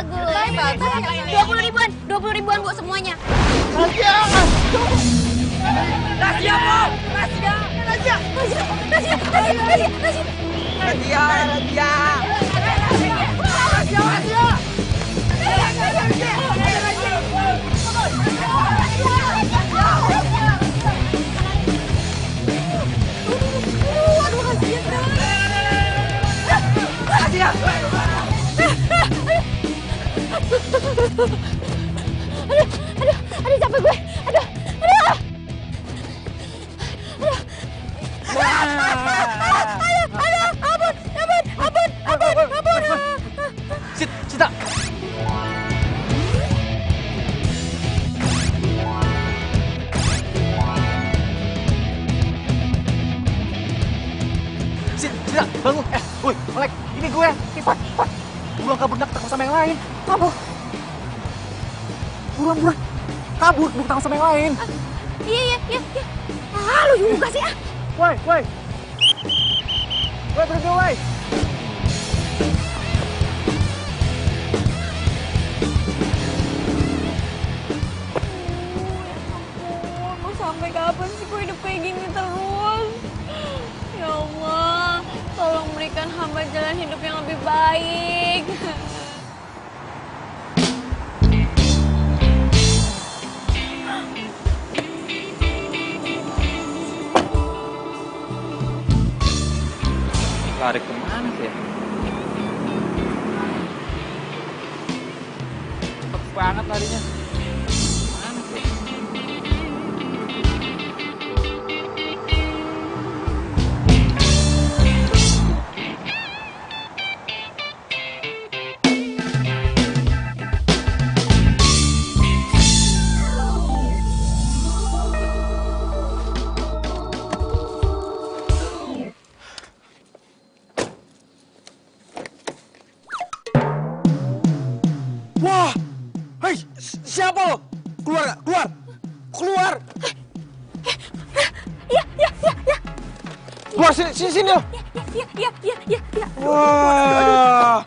bagus. 20 ribuan Bu semuanya. Rahasia! Rahasia, Bu! Rahasia! Rahasia! Aduh capek gue. Aduh. Ampun. Sita! Sita, bangun. Woi, Olek, ini gue. Cepat. Buruan kabur, takut sama yang lain. Kabur. Buruan. Kabur, bukan takut sama yang lain. Iya. Ah, lu juga sih ah. Woi, berhenti, woi. Mau sampai kapan sih gue hidup kayak gini terus? Ya Allah, tolong berikan hamba jalan hidup yang lebih baik. Lari kemana sih ya? Cepet banget larinya. Mana sih? Wah! Hei, siapa lo? Keluar! Iya. Keluar sini lo! Iya. Wah!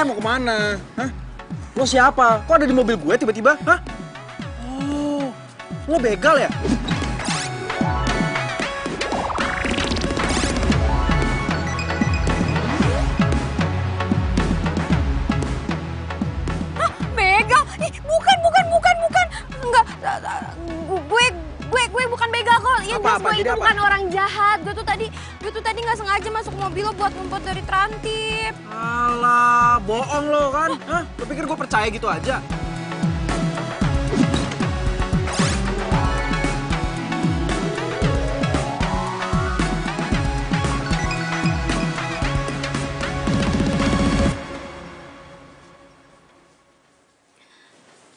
Mau kemana? Hah? Lo siapa? Kok ada di mobil gue tiba-tiba? Hah? Oh, lo begal ya? Begal? Ih, bukan. Enggak, gue bukan begal kok. Ya jelas gue itu bukan orang jahat. Gue tuh tadi nggak sengaja masuk mobil lo buat ngumpet dari Trantip. Alah, bohong lo kan? Hah? Lo pikir gue percaya gitu aja?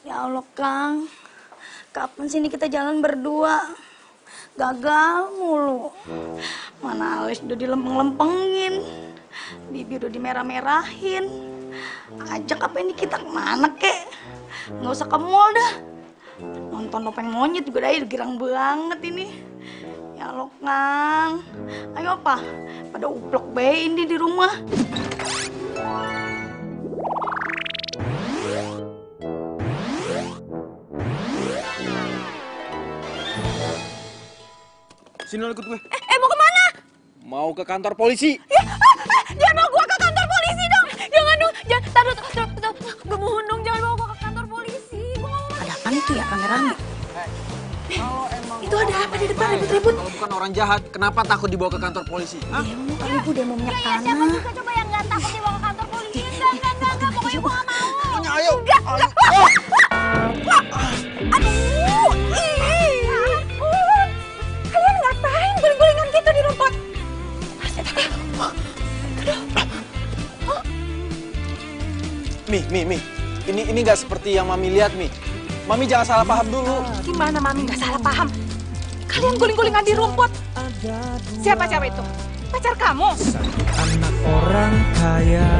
Ya Allah, Kang. Kapan sih ini kita jalan berdua? Gagal mulu. Mana alis udah dilempeng-lempengin. Bibir udah dimerah-merahin. Ajak apa ini kita kemana, kek? Nggak usah ke mall dah. Nonton topeng monyet juga dah, girang banget ini. Ya Allah, Kang. Ayo, apa? Pada uplok bae ini di rumah. Sini lo ikut gue. Mau kemana? Mau ke kantor polisi. Jangan bawa gue ke kantor polisi dong. Jangan dong. Taruh. Gue mohon dong, jangan bawa gue ke kantor polisi. Gue nggak mau. Ada apa itu ya, rame-rame? Itu ada apa di depan ribut-ribut? Kalau bukan orang jahat, kenapa takut dibawa ke kantor polisi? Hah? Demo kali, Bu, demo minyak Iya, siapa tanah. juga coba yang nggak takut dibawa ke kantor polisi? Enggak. Pokoknya gue nggak mau. Ayo. Enggak. Aduh. Ampun. Kalian ngapain guling-gulingan gitu di rumput? Mi. Ini nggak seperti yang Mami lihat, Mi. Mami jangan salah paham dulu. Gimana Mami nggak salah paham? Kalian guling-gulingan di rumput. Siapa itu? Pacar kamu? Anak orang kaya,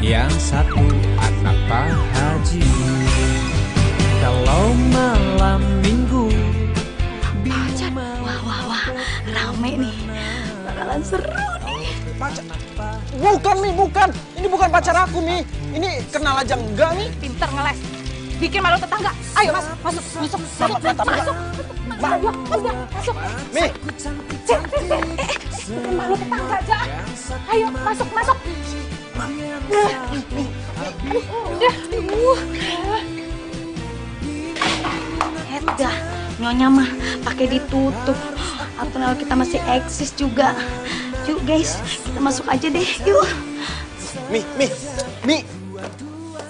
yang satu anak Pak Haji. Kalau malam minggu Pacar. Wah. Rame nih. Bakalan seru nih. Pacar? Bukan, Mi, bukan. Ini bukan pacar aku, Mi. Ini kenal aja enggak nih? Pinter ngeles. Bikin malu tetangga. Ayo masuk. Masuk. Mi, Bikin malu tetangga aja. Ayo masuk. Dah, nyonya mah pakai ditutup. Atau kalau kita masih eksis juga. Yuk guys, kita masuk aja deh. Yuk. Mi.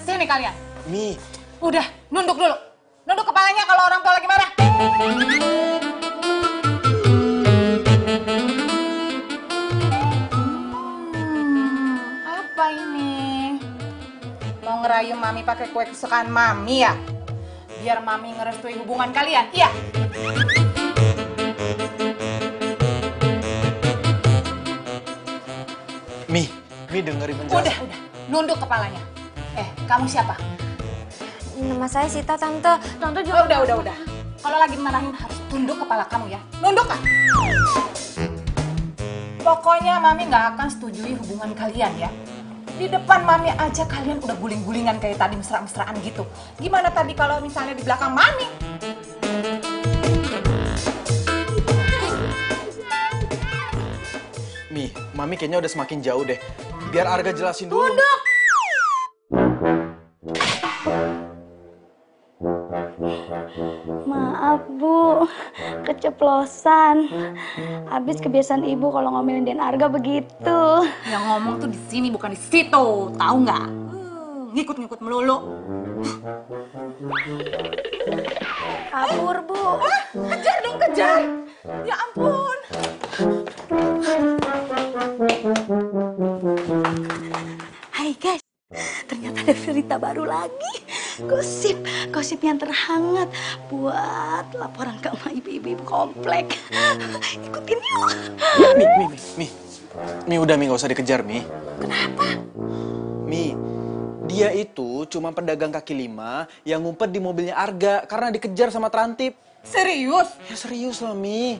Sini kalian. Mi. Udah, nunduk dulu. Nunduk kepalanya kalau orang tua lagi marah. Apa ini? Mau ngerayu Mami pakai kue kesukaan Mami ya? Biar Mami ngerestui hubungan kalian, iya? Mi dengerin penjelasan. Udah. Nunduk kepalanya. Kamu siapa? Nama saya Sita, Tante. Tante juga... Udah. Kalau lagi marahin harus tunduk kepala kamu ya. Nunduk kan? Pokoknya Mami nggak akan setujui hubungan kalian ya. Di depan Mami aja kalian udah guling-gulingan kayak tadi mesra-mesraan gitu. Gimana tadi kalau misalnya di belakang Mami? Mi, Mami kayaknya udah semakin jauh deh. Biar Arga jelasin dulu. Tunduk! Maaf Bu, keceplosan. Habis kebiasaan Ibu kalau ngomelin Den Arga begitu. Yang ngomong tuh di sini bukan di situ, tahu nggak? Ngikut-ngikut melulu. Kabur Bu. Kejar dong, kejar. Ya ampun. Hai guys, ternyata ada berita baru lagi. Gosip yang terhangat buat laporan ke ibu-ibu komplek. Ikutin yuk. Mi, udah Mi, nggak usah dikejar Mi. Kenapa? Mi, dia itu cuma pedagang kaki lima yang ngumpet di mobilnya Arga karena dikejar sama Trantip. Serius? Ya serius lah Mi.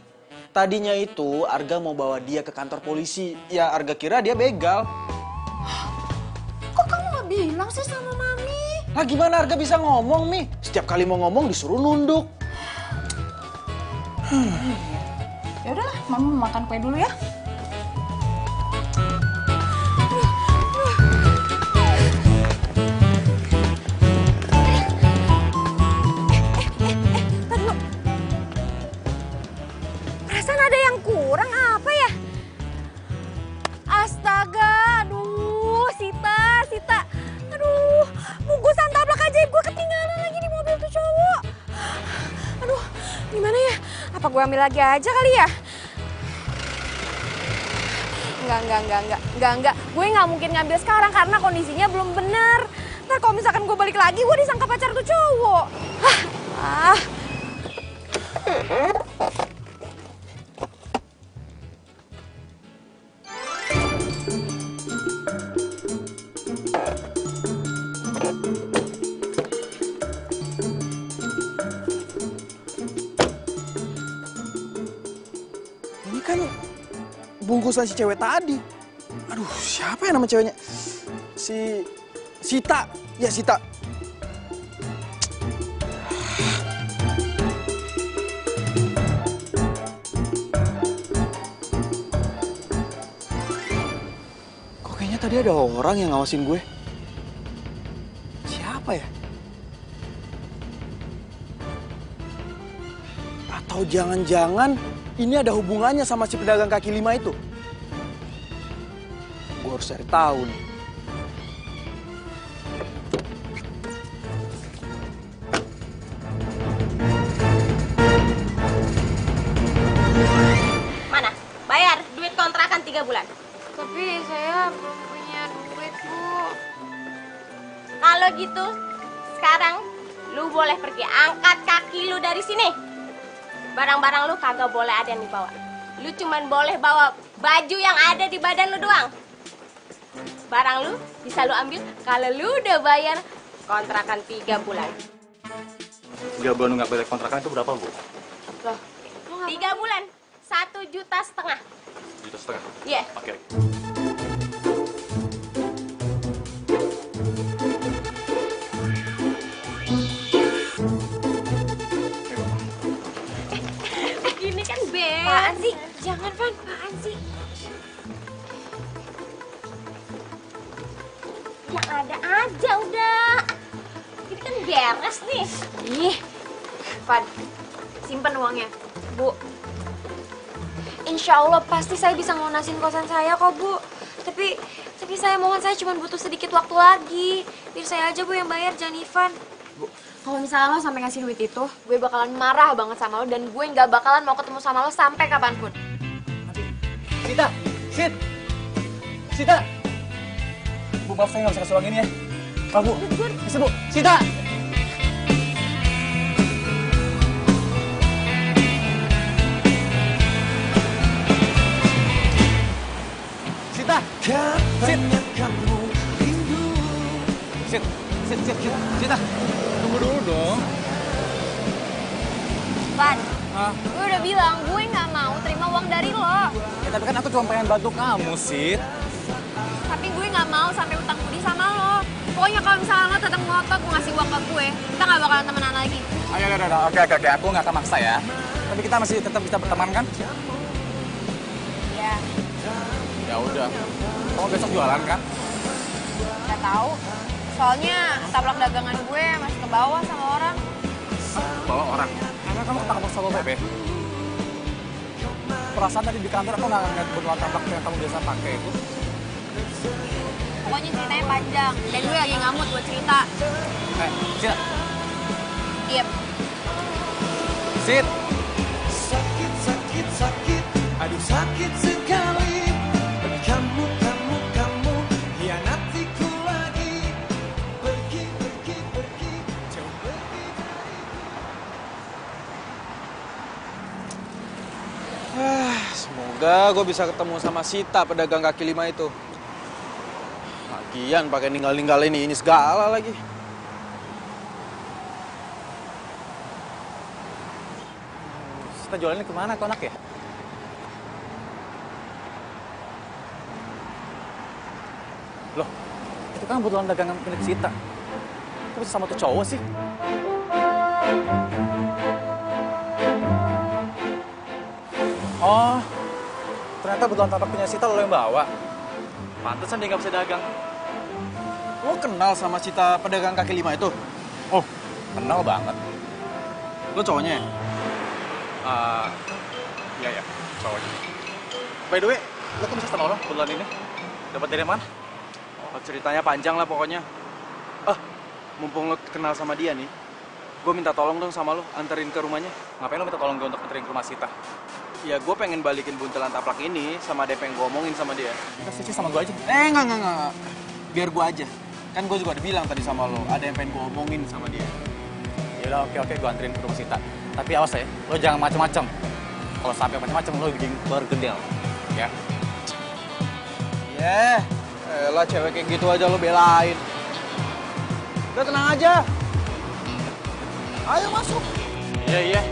Tadinya itu Arga mau bawa dia ke kantor polisi. Ya Arga kira dia begal. Kok kamu nggak bilang sih sama Mami? Lah gimana Arga bisa ngomong Mi? Setiap kali mau ngomong disuruh nunduk. Ya udahlah, Mami mau makan kue dulu ya. Perasaan ada yang kurang apa ya? Astaga, aduh, Sita. Aduh, bungkusan tabrak ajaib gue ketinggalan lagi di mobil tuh cowok. Aduh, gimana ya? Apa gue ambil lagi aja kali ya? Enggak. Gue nggak mungkin ngambil sekarang karena kondisinya belum bener. Ntar kalau misalkan gue balik lagi, gue disangka pacar tuh cowok. Ini kan bungkusan si cewek tadi. Aduh, siapa ya nama ceweknya? Si Sita. Ya, Sita. Kok kayaknya tadi ada orang yang ngawasin gue? Siapa ya? Atau jangan-jangan ini ada hubungannya sama si pedagang kaki lima itu? Gue harus cari tahu nih. Mana? Bayar duit kontrakan 3 bulan. Tapi saya belum punya duit, Bu. Kalau gitu, sekarang lu boleh pergi. Angkat kaki lu dari sini. Barang-barang lu kagak boleh ada yang dibawa. Lu cuman boleh bawa baju yang ada di badan lu doang. Barang lu bisa lu ambil kalau lu udah bayar kontrakan 3 bulan. 3 bulan nggak bayar kontrakan itu berapa, Bu? Loh, 3 bulan, 1,5 juta. 1,5 juta? Iya. Oke. Yang ada aja udah. Ini kan beres nih. Ih, Van, simpen uangnya. Bu, insya Allah pasti saya bisa ngelunasin kosan saya kok, Bu. Tapi saya mohon, saya cuma butuh sedikit waktu lagi. Biar saya aja, Bu, yang bayar, jangan Ivan. Bu, kalau misalnya lo sampai ngasih duit itu, gue bakalan marah banget sama lo dan gue nggak bakalan mau ketemu sama lo sampai kapanpun. Sita! Sita! Bu, maaf saya nggak bisa kasih uang ini ya. Maaf, Bu. Bisa, Bu. Sita! Sita! Sita! Tunggu dulu dong. Van, gue udah bilang gue nggak mau terima uang dari lo. Ya, tapi kan aku cuma pengen bantu kamu, Sid. Tapi gue nggak mau sampai utang budi sama lo. Pokoknya kalau misalnya lo tetap ngotot mau ngasih uang ke gue, kita nggak bakalan temenan lagi. Ayo, oke. Aku nggak akan maksa ya. Tapi kita masih tetap bisa berteman kan? Ya, Ya udah. Kamu besok jualan kan? nggak tahu. Soalnya taplak dagangan gue masih ke bawah sama orang. Bawa orang. Karena kamu ketangkap sama Bebe. Perasaan tadi di kantor aku nggak ngeliat beruang taplak yang kamu biasa pakai itu. Pokoknya ceritanya panjang. Dan gue lagi ngamut buat cerita. Sid. Diam. Sid. Sakit, aduh sakit sekali. Kamu hianatiku lagi. Pergi, jauh pergi. Semoga gue bisa ketemu sama Sita, pedagang kaki lima itu. Lagian pakai ninggalin ini segala lagi. Sita jualannya kemana, konak ya? Loh, itu kan kebetulan dagangan milik Sita. Kok bisa sama tuh cowok sih? Oh, ternyata kebetulan tapak punya Sita lo yang bawa. Pantesan dia nggak bisa dagang. Lo kenal sama Sita pedagang kaki lima itu? Oh, kenal banget. Lo cowoknya ya? Iya, cowoknya. By the way, lo kok bisa sama orang kebetulan ini? Dapat dari mana? Oh, ceritanya panjang lah pokoknya. Mumpung lo kenal sama dia nih, gue minta tolong dong sama lo, anterin ke rumahnya. Ngapain lo minta tolong gue untuk anterin ke rumah Sita? Ya gue pengen balikin buntelan taplak ini sama DP yang gue omongin sama dia. Kita sih sama gue aja. Enggak. Biar gue aja. Kan gue juga udah bilang tadi sama lo, ada yang pengen gue omongin sama dia. Yaudah, oke, gue anterin ke rumah Sita. Tapi awas ya, lo jangan macem-macem. Kalau sampai macem-macem lo bikin bergedel, ya. Elah cewek kayak gitu aja lo belain. Udah tenang aja. Ayo masuk. Iya.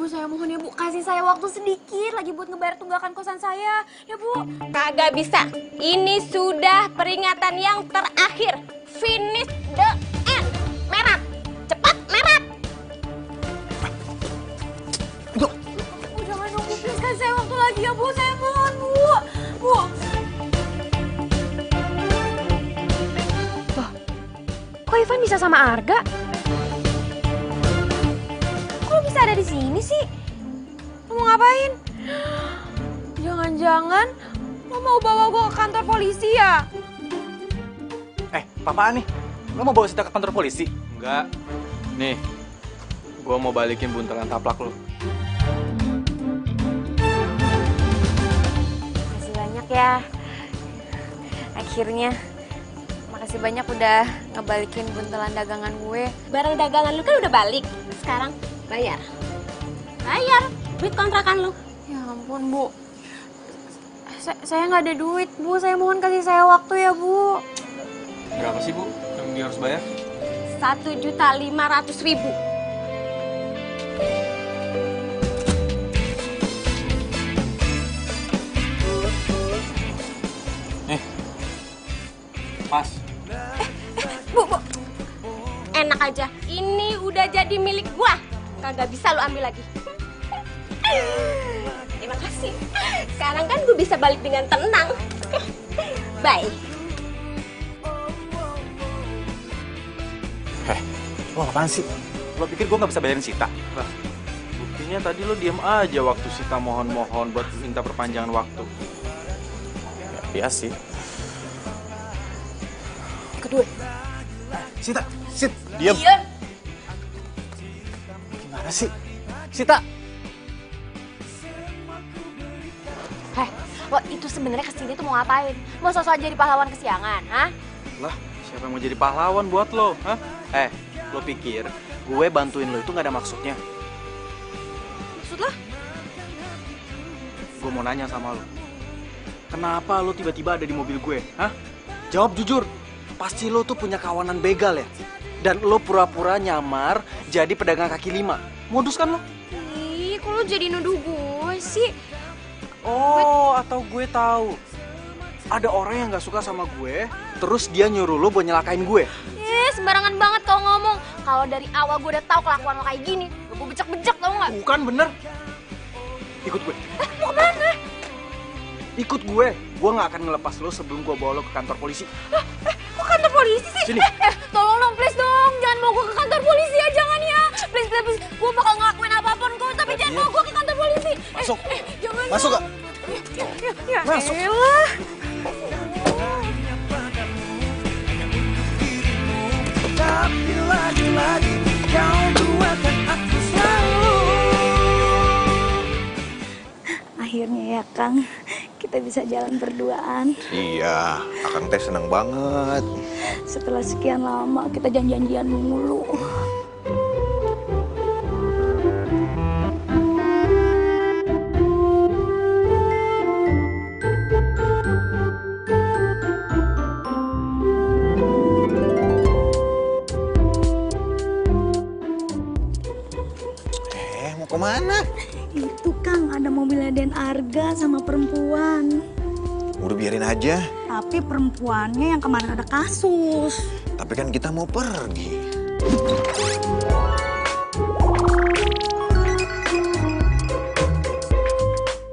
Bu, saya mohon ya, Bu. Kasih saya waktu sedikit lagi buat ngebayar tunggakan kosan saya. Ya, Bu. Kagak bisa. Ini sudah peringatan yang terakhir. Finish the end. Merah. Cepat, merah. Bu, jangan nunggu. Please, kasih saya waktu lagi ya, Bu. Saya mohon, Bu. Bu. Loh, kok Ivan bisa sama Arga? Kok bisa ada di sini sih? Lo mau ngapain? Jangan-jangan lo mau bawa gue ke kantor polisi ya? Apaan nih? Lo mau bawa Sita ke kantor polisi? Enggak. Nih, gue mau balikin buntelan taplak lo. Makasih banyak ya. Akhirnya. Makasih banyak udah ngebalikin buntelan dagangan gue. Barang dagangan lu kan udah balik. Sekarang bayar. Bayar duit kontrakan lu. Ya ampun, Bu. Saya nggak ada duit, Bu. Saya mohon kasih saya waktu ya, Bu. Berapa sih, Bu, yang dia harus bayar? 1.500.000. jadi milik gua. Kagak bisa lu ambil lagi. Terima kasih. Sekarang kan gue bisa balik dengan tenang. Bye. Lo apaan sih? Lo pikir gue nggak bisa bayarin Sita? Lah, buktinya tadi lo diem aja waktu Sita mohon-mohon buat minta perpanjangan waktu. Iya sih. Kedua. Sita, diam. Gimana sih? Sita. Lo itu sebenarnya kesini tuh mau ngapain? Mau sosok jadi pahlawan kesiangan, hah? Lah, siapa yang mau jadi pahlawan buat lo? Hah? Lo pikir gue bantuin lo itu nggak ada maksudnya? Maksud lo? Gue mau nanya sama lo. Kenapa lo tiba-tiba ada di mobil gue? Hah? Jawab jujur. Pasti lo tuh punya kawanan begal ya? Dan lo pura-pura nyamar jadi pedagang kaki lima. Modus kan lo? Ih, kok lo jadi nuduh gue sih? Oh, atau gue tahu. Ada orang yang nggak suka sama gue, terus dia nyuruh lo buat nyelakain gue. Sembarangan banget kalau ngomong. Kalau dari awal gue udah tahu kelakuan lo kayak gini, gue becek-becek tau nggak? Bukan bener. Ikut gue. Mau kemana? Ikut gue nggak akan ngelepas lo sebelum gue bawa lo ke kantor polisi. Kok kantor polisi sih? Sini. Tolong dong, please dong. Jangan bawa gue ke kantor polisi ya, jangan ya. Please. Gue bakal ngelakuin apapun kok, tapi jangan bawa gue ke kantor polisi. Masuk. Jangan. Masuk gak? Ya, Masuk. elah. Tapi lagi-lagi kau duakan aku selalu. Akhirnya ya Kang, kita bisa jalan berduaan. Iya, Akang teh seneng banget. Setelah sekian lama kita janjian mulu. Mau kemana? Itu Kang, ada mobilnya Den Arga sama perempuan. Udah biarin aja. Tapi perempuannya yang kemarin ada kasus. Tapi kan kita mau pergi.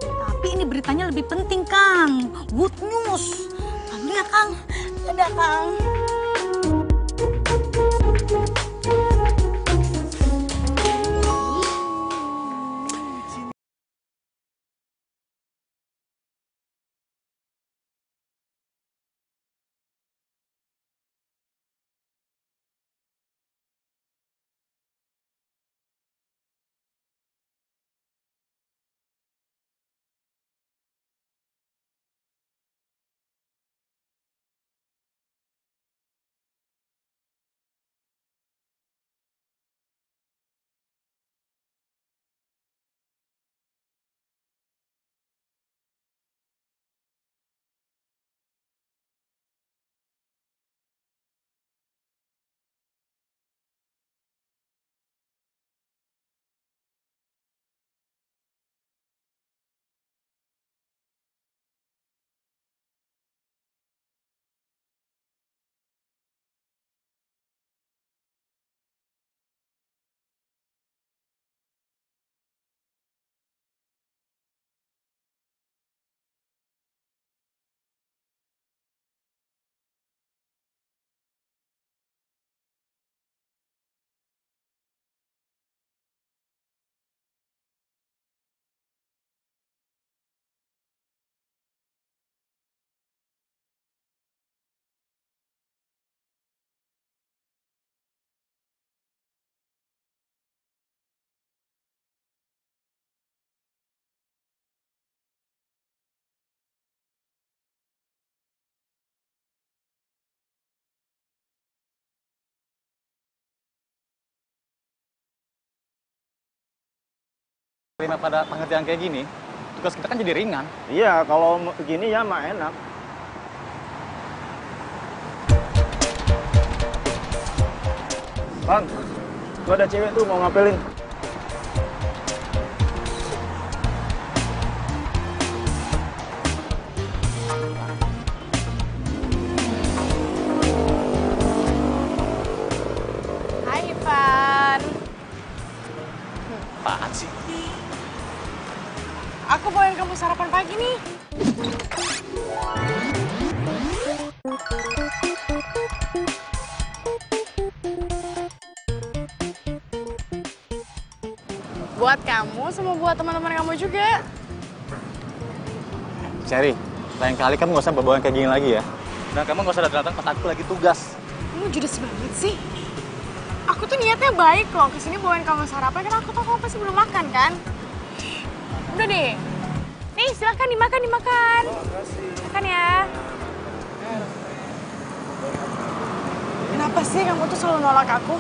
Tapi ini beritanya lebih penting Kang. Good news. Ambil ya Kang. Dadah Kang. Terima pada pengertian kayak gini, tugas kita kan jadi ringan. Iya, kalau begini ya mah enak. Bang, tuh ada cewek tuh mau ngapelin. Hai Ivan. apaan sih? Aku bawain kamu sarapan pagi nih. Buat kamu sama buat teman-teman kamu juga. Cherry, lain kali kamu nggak usah bawa kayak gini lagi ya. Dan kamu nggak usah datang pas aku lagi tugas. Kamu judes banget sih. Aku tuh niatnya baik loh, kesini bawain kamu sarapan karena aku tahu kamu pasti belum makan kan. Udah deh. Nih silakan dimakan. Makan ya. Kenapa sih kamu tuh selalu nolak aku?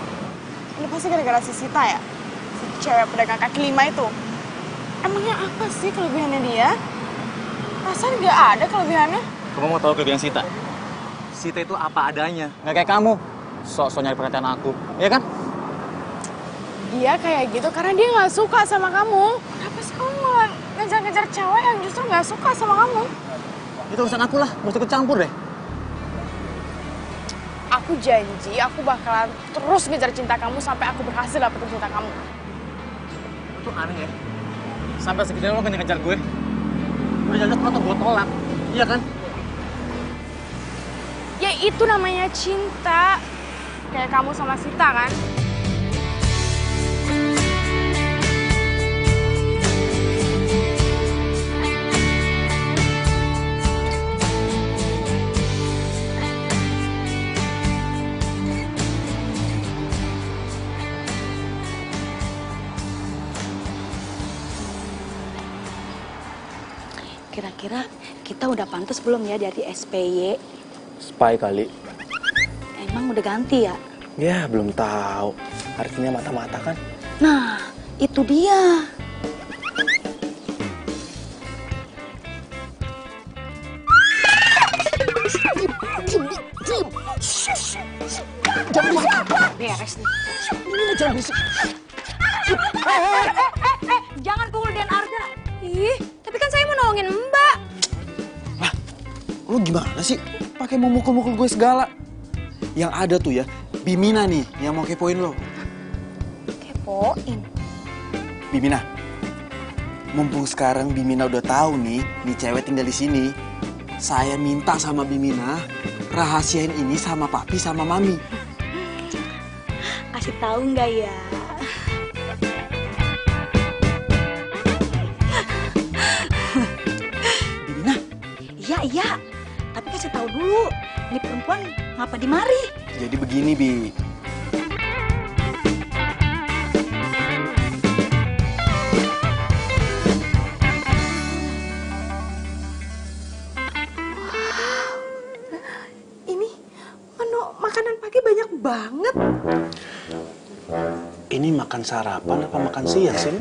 Ini pasti gara-gara si Sita ya? Si cewek pedagang kaki lima itu. Emangnya apa sih kelebihannya dia? Rasanya nggak ada kelebihannya. Kamu mau tahu kelebihan Sita? Sita itu apa adanya, nggak kayak kamu. Sok-sok nyari perhatian aku, iya kan? Dia kayak gitu karena dia nggak suka sama kamu. Kenapa sih kamu malah ngejar-ngejar cewek yang justru nggak suka sama kamu? Itu urusan aku lah, nggak usah ikut campur deh. Aku janji aku bakalan terus ngejar cinta kamu sampai aku berhasil dapetin cinta kamu. Itu aneh ya. Sampai segini lo ngejar gue. Udah jajak atau gue tolak, iya kan? Ya itu namanya cinta. Kayak kamu sama Sita kan? Kira-kira kita udah pantas belum ya dari SPY? Spy kali. Emang udah ganti ya? Ya, belum tahu. Artinya mata-mata kan? Nah, itu dia. Beres nih. Jangan pukul Dan Arga. Ih, tapi kan saya mau nolongin Mbak. Lah, lu gimana sih? Pakai mau mukul-mukul gue segala. Yang ada tuh ya, Bimina nih yang mau kepoin lo. Kepoin? Bimina, mumpung sekarang Bimina udah tahu nih cewek tinggal di sini. Saya minta sama Bimina, rahasiain ini sama papi sama mami. Kasih tahu nggak ya? Bimina? Iya. Tapi kasih tahu dulu, ini perempuan ngapa di mari? Jadi begini, Bi. Ini menu makanan pagi banyak banget. Ini makan sarapan apa makan siang sih?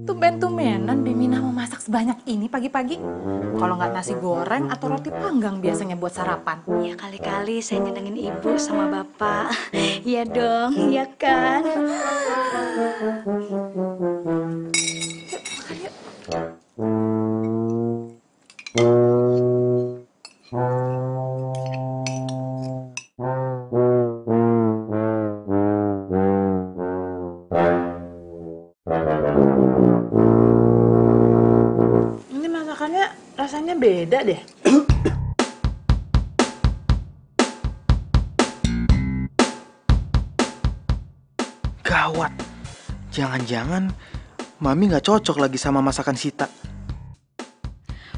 Tumben-tumbenan Bimina mau masak sebanyak ini pagi-pagi. Kalau nggak nasi goreng atau roti panggang biasanya buat sarapan. Ya kali-kali saya nyenengin ibu sama bapak. Iya dong, iya kan? Ini masakannya rasanya beda deh. Gawat. Jangan-jangan Mami nggak cocok lagi sama masakan Sita.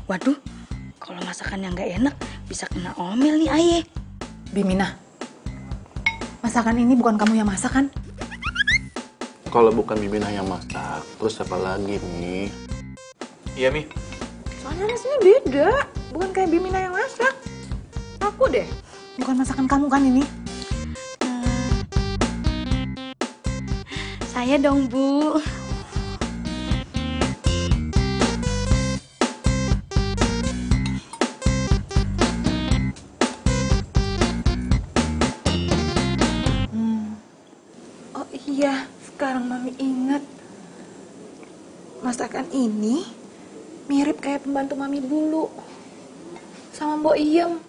Waduh, kalau masakan yang nggak enak bisa kena omel nih Aye. Bimina, masakan ini bukan kamu yang masak kan? Kalau bukan Bimina yang masak, terus siapa lagi nih? Iya, Mi. Soalnya rasanya beda, bukan kayak Bimina yang masak. Aku deh, bukan masakan kamu kan ini? Saya dong, Bu. Oh iya, sekarang Mami ingat. Masakan ini mirip kayak pembantu Mami dulu. Sama Mbok Iem.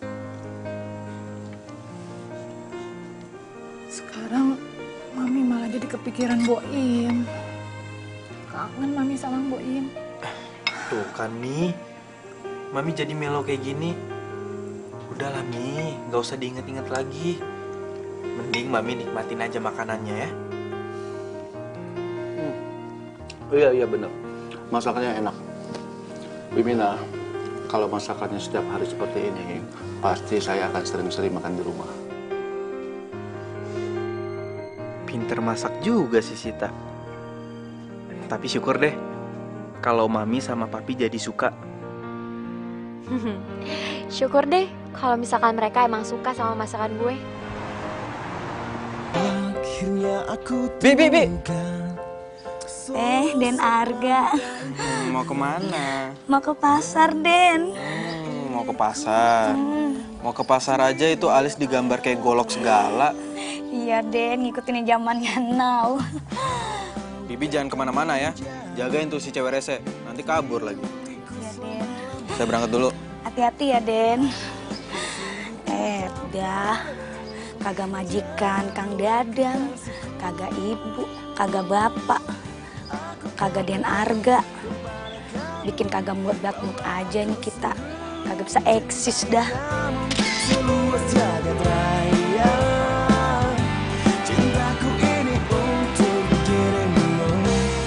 kepikiran Boim. Kangen Mami sama Boim. Tuh kan, Mi. Mami jadi melo kayak gini. Udahlah, Mi. Nggak usah diinget-inget lagi. Mending Mami nikmatin aja makanannya ya. Iya bener. Masakannya enak. Bimina, kalau masakannya setiap hari seperti ini, pasti saya akan sering-sering makan di rumah. Pinter masak juga sih Sita. Tapi syukur deh kalau Mami sama Papi jadi suka. Syukur deh kalau misalkan mereka emang suka sama masakan gue. Bi. Den Arga. Mau kemana? Mau ke pasar, Den. Mau ke pasar. Mau ke pasar aja itu alis digambar kayak golok segala. Iya, Den, ngikutin zamannya now. Bibi jangan kemana-mana ya. Jagain tuh si cewek rese. Nanti kabur lagi. Iya, Den. Saya berangkat dulu. Hati-hati ya, Den. Dah. Kagak majikan Kang Dadang. Kagak ibu. Kagak bapak. Kagak Den Arga. Bikin kagak mood aja nih kita. Kagak bisa eksis dah. Seluas jagat raya, cintaku ini untuk dirimu,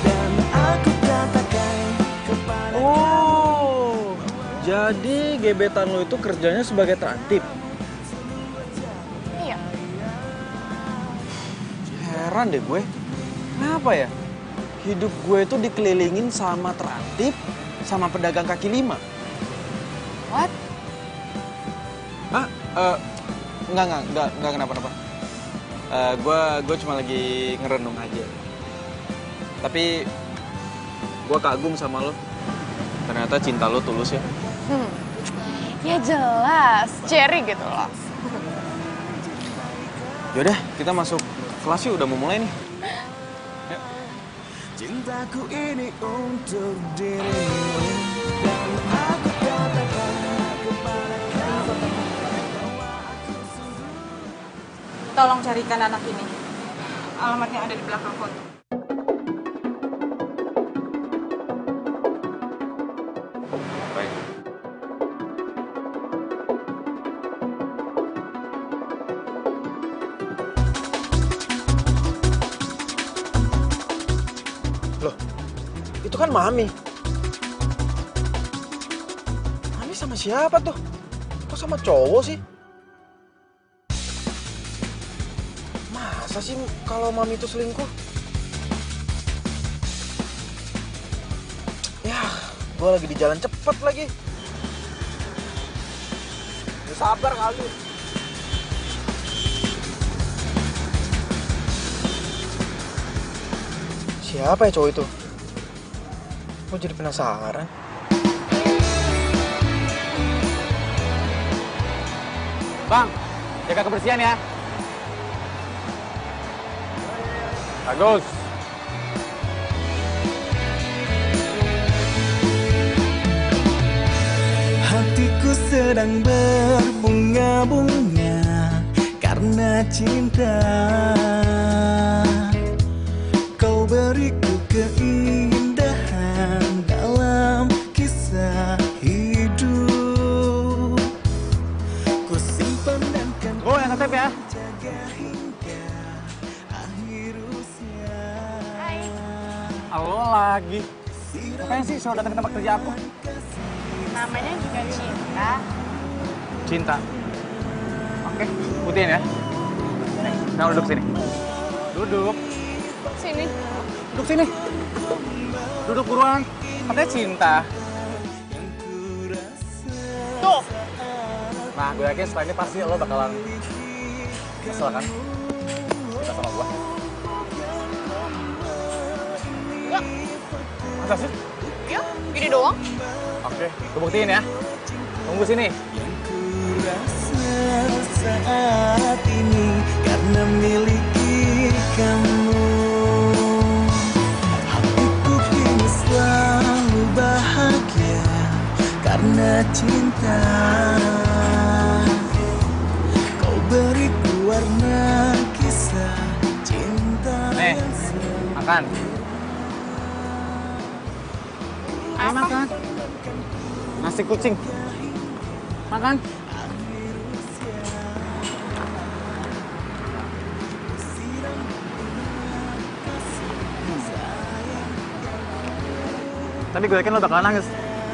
dan aku katakan kepada Oh, jadi gebetan lo itu kerjanya sebagai terantip? Iya. Heran deh gue. Kenapa ya? Hidup gue itu dikelilingin sama terantip, sama pedagang kaki lima. What? Hah? Enggak kenapa-napa. Gue cuma lagi ngerenung aja. Tapi gue kagum sama lo. Ternyata cinta lo tulus ya. Ya jelas, Cherry gitu loh. Yaudah, kita masuk kelas yuk. Udah mau mulai nih. cintaku ini untuk dirimu, dan aku katakan kepada kamu. Tolong carikan anak ini. Alamatnya ada di belakang foto. Baik. Loh, itu kan Mami. Mami sama siapa tuh? Kok sama cowok sih? Masa sih kalau Mami itu selingkuh? Ya, gue lagi di jalan cepet lagi. Ya, sabar kali. Siapa ya cowok itu? Gue jadi penasaran. Bang, jaga kebersihan ya. Bagus. Hatiku sedang berbunga-bunga karena cinta. Kau beriku keindahan dalam kisah hidup. Ku simpan dan kan Gue yang ngetep ya. jaga hingga akhir usia. Halo lagi. Ngapain sih selalu datang ke tempat kerja aku? Namanya juga cinta. Cinta. Oke, putihin ya. Nah, duduk sini. Duduk. Sini. Duduk sini. Duduk buruan. Katanya cinta. Tuh. Nah, gue yakin setelah ini pasti lo bakalan kesel kan? Cinta sama gue. Enggak. Masa sih? Ya, gini doang. Oke, gue buktiin ya. Tunggu sini. Rasa saat ini karena miliki kamu. Hatiku kini selalu bahagia karena cinta. Kau beriku warna kisah cinta. Nih, Makan. Ayo makan. Nasi kucing. Makan. Tadi gue yakin lo bakalan nangis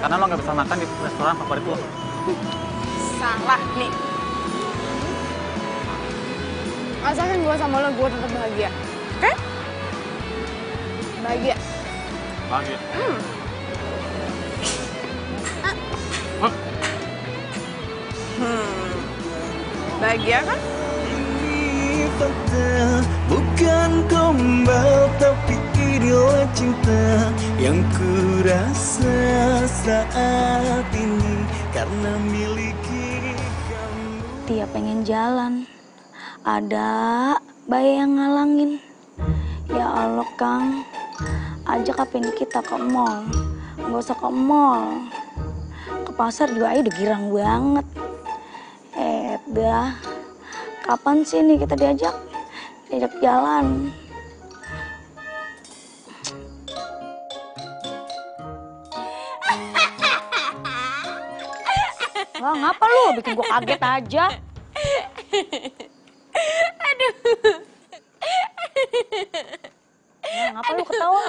karena lo nggak bisa makan di restoran favorit lo. Salah nih. Asalkan gue sama lo, gue tetap bahagia. Oke? Bahagia. Bahagia. Bahagia kan? Ini fakta, bukan gombal, tapi inilah cinta yang ku rasa saat ini karena miliki kamu. Dia pengen jalan, ada bayi yang ngalangin. Ya Allah Kang, ajak apa ini kita ke mall. Nggak usah ke mall, ke pasar juga aja udah girang banget. Dah, kapan sih nih kita diajak jalan? Wah, ngapa lu? Bikin gua kaget aja. Aduh. Wah, ngapa lu ketawa?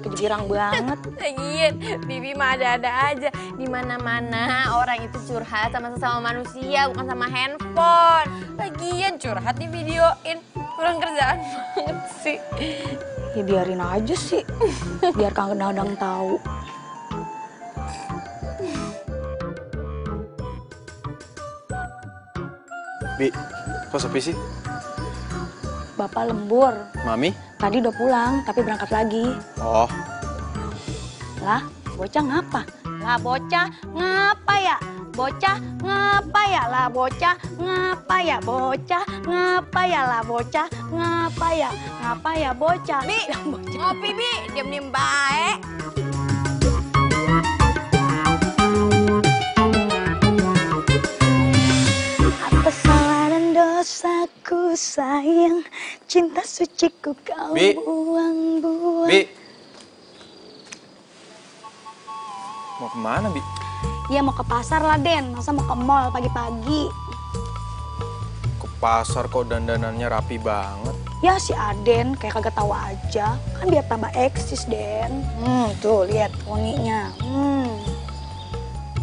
Kejirang banget. Lagian, Bibi mah ada-ada aja. Di mana-mana orang itu curhat sama sesama manusia, bukan sama handphone. Lagian curhat di videoin. Kurang kerjaan banget sih. Ya biarin aja sih. Biar Kang Dadang tahu. Bi, kok sepi sih? Bapak lembur. Mami? Tadi udah pulang, tapi berangkat lagi. Oh, Lah, bocah ngapa? Lah, bocah ngapa ya? Bocah ngapa ya? Lah, bocah ngapa ya? Bocah ngapa ya? Lah, bocah ngapa ya? Ngapa ya bocah? Bi, ngopi Bi, diem-diem baik. Apa salah dan dosaku sayang, cinta suciku kau Bi. buang-buang. Bi. Mau kemana, Bi? Ya mau ke pasar lah Den, masa mau ke mall pagi-pagi. Ke pasar kok dandanannya rapi banget. Ya si Aden kayak kagak tahu aja, kan biar tambah eksis Den. Tuh lihat wanginya.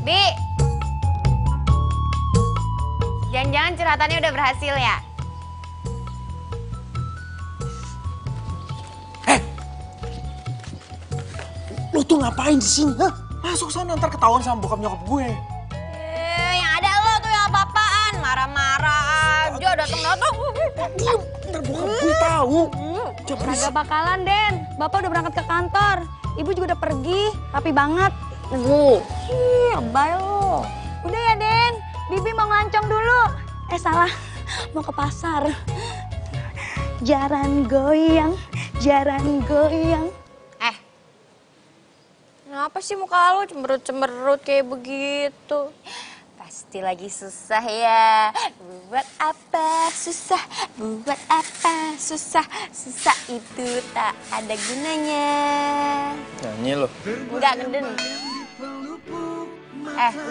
Bi, jangan-jangan curhatannya udah berhasil ya? Lu tuh ngapain di sini? Hah? Masuk sana ntar ketahuan sama bokap nyokap gue. Yang ada lo tuh yang apa-apaan, marah-marah aja, datang-datang. Diam, ntar bokap gue tahu. Kagak bakalan Den, Bapak udah berangkat ke kantor. Ibu juga udah pergi, rapi banget. Lebay lo. Udah ya Den, Bibi mau ngelancong dulu. Salah, mau ke pasar. Jaran goyang, jaran goyang. Kenapa sih muka lo cemberut-cemberut kayak begitu? Pasti lagi susah ya. Buat apa susah? Buat apa susah? Susah itu tak ada gunanya. Nyanyi lo. Enggak, geden.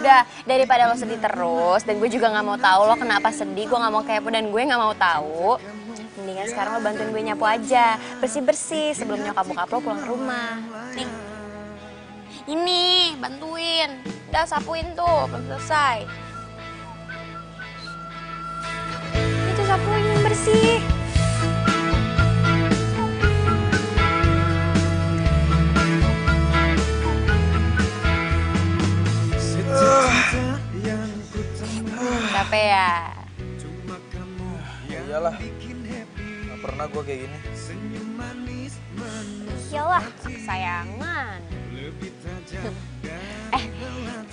Udah, daripada lo sedih terus dan gue juga nggak mau tahu lo kenapa sedih, gue nggak mau kepo dan gue nggak mau tahu. Mendingan sekarang lo bantuin gue nyapu aja, bersih-bersih sebelum nyokap bokap lo pulang ke rumah. Nih. Ini, bantuin. Udah, sapuin tuh, belum selesai. Itu sapuin yang bersih. Capek ya? Iyalah, gak pernah gue kayak gini. Iyalah, kesayangan.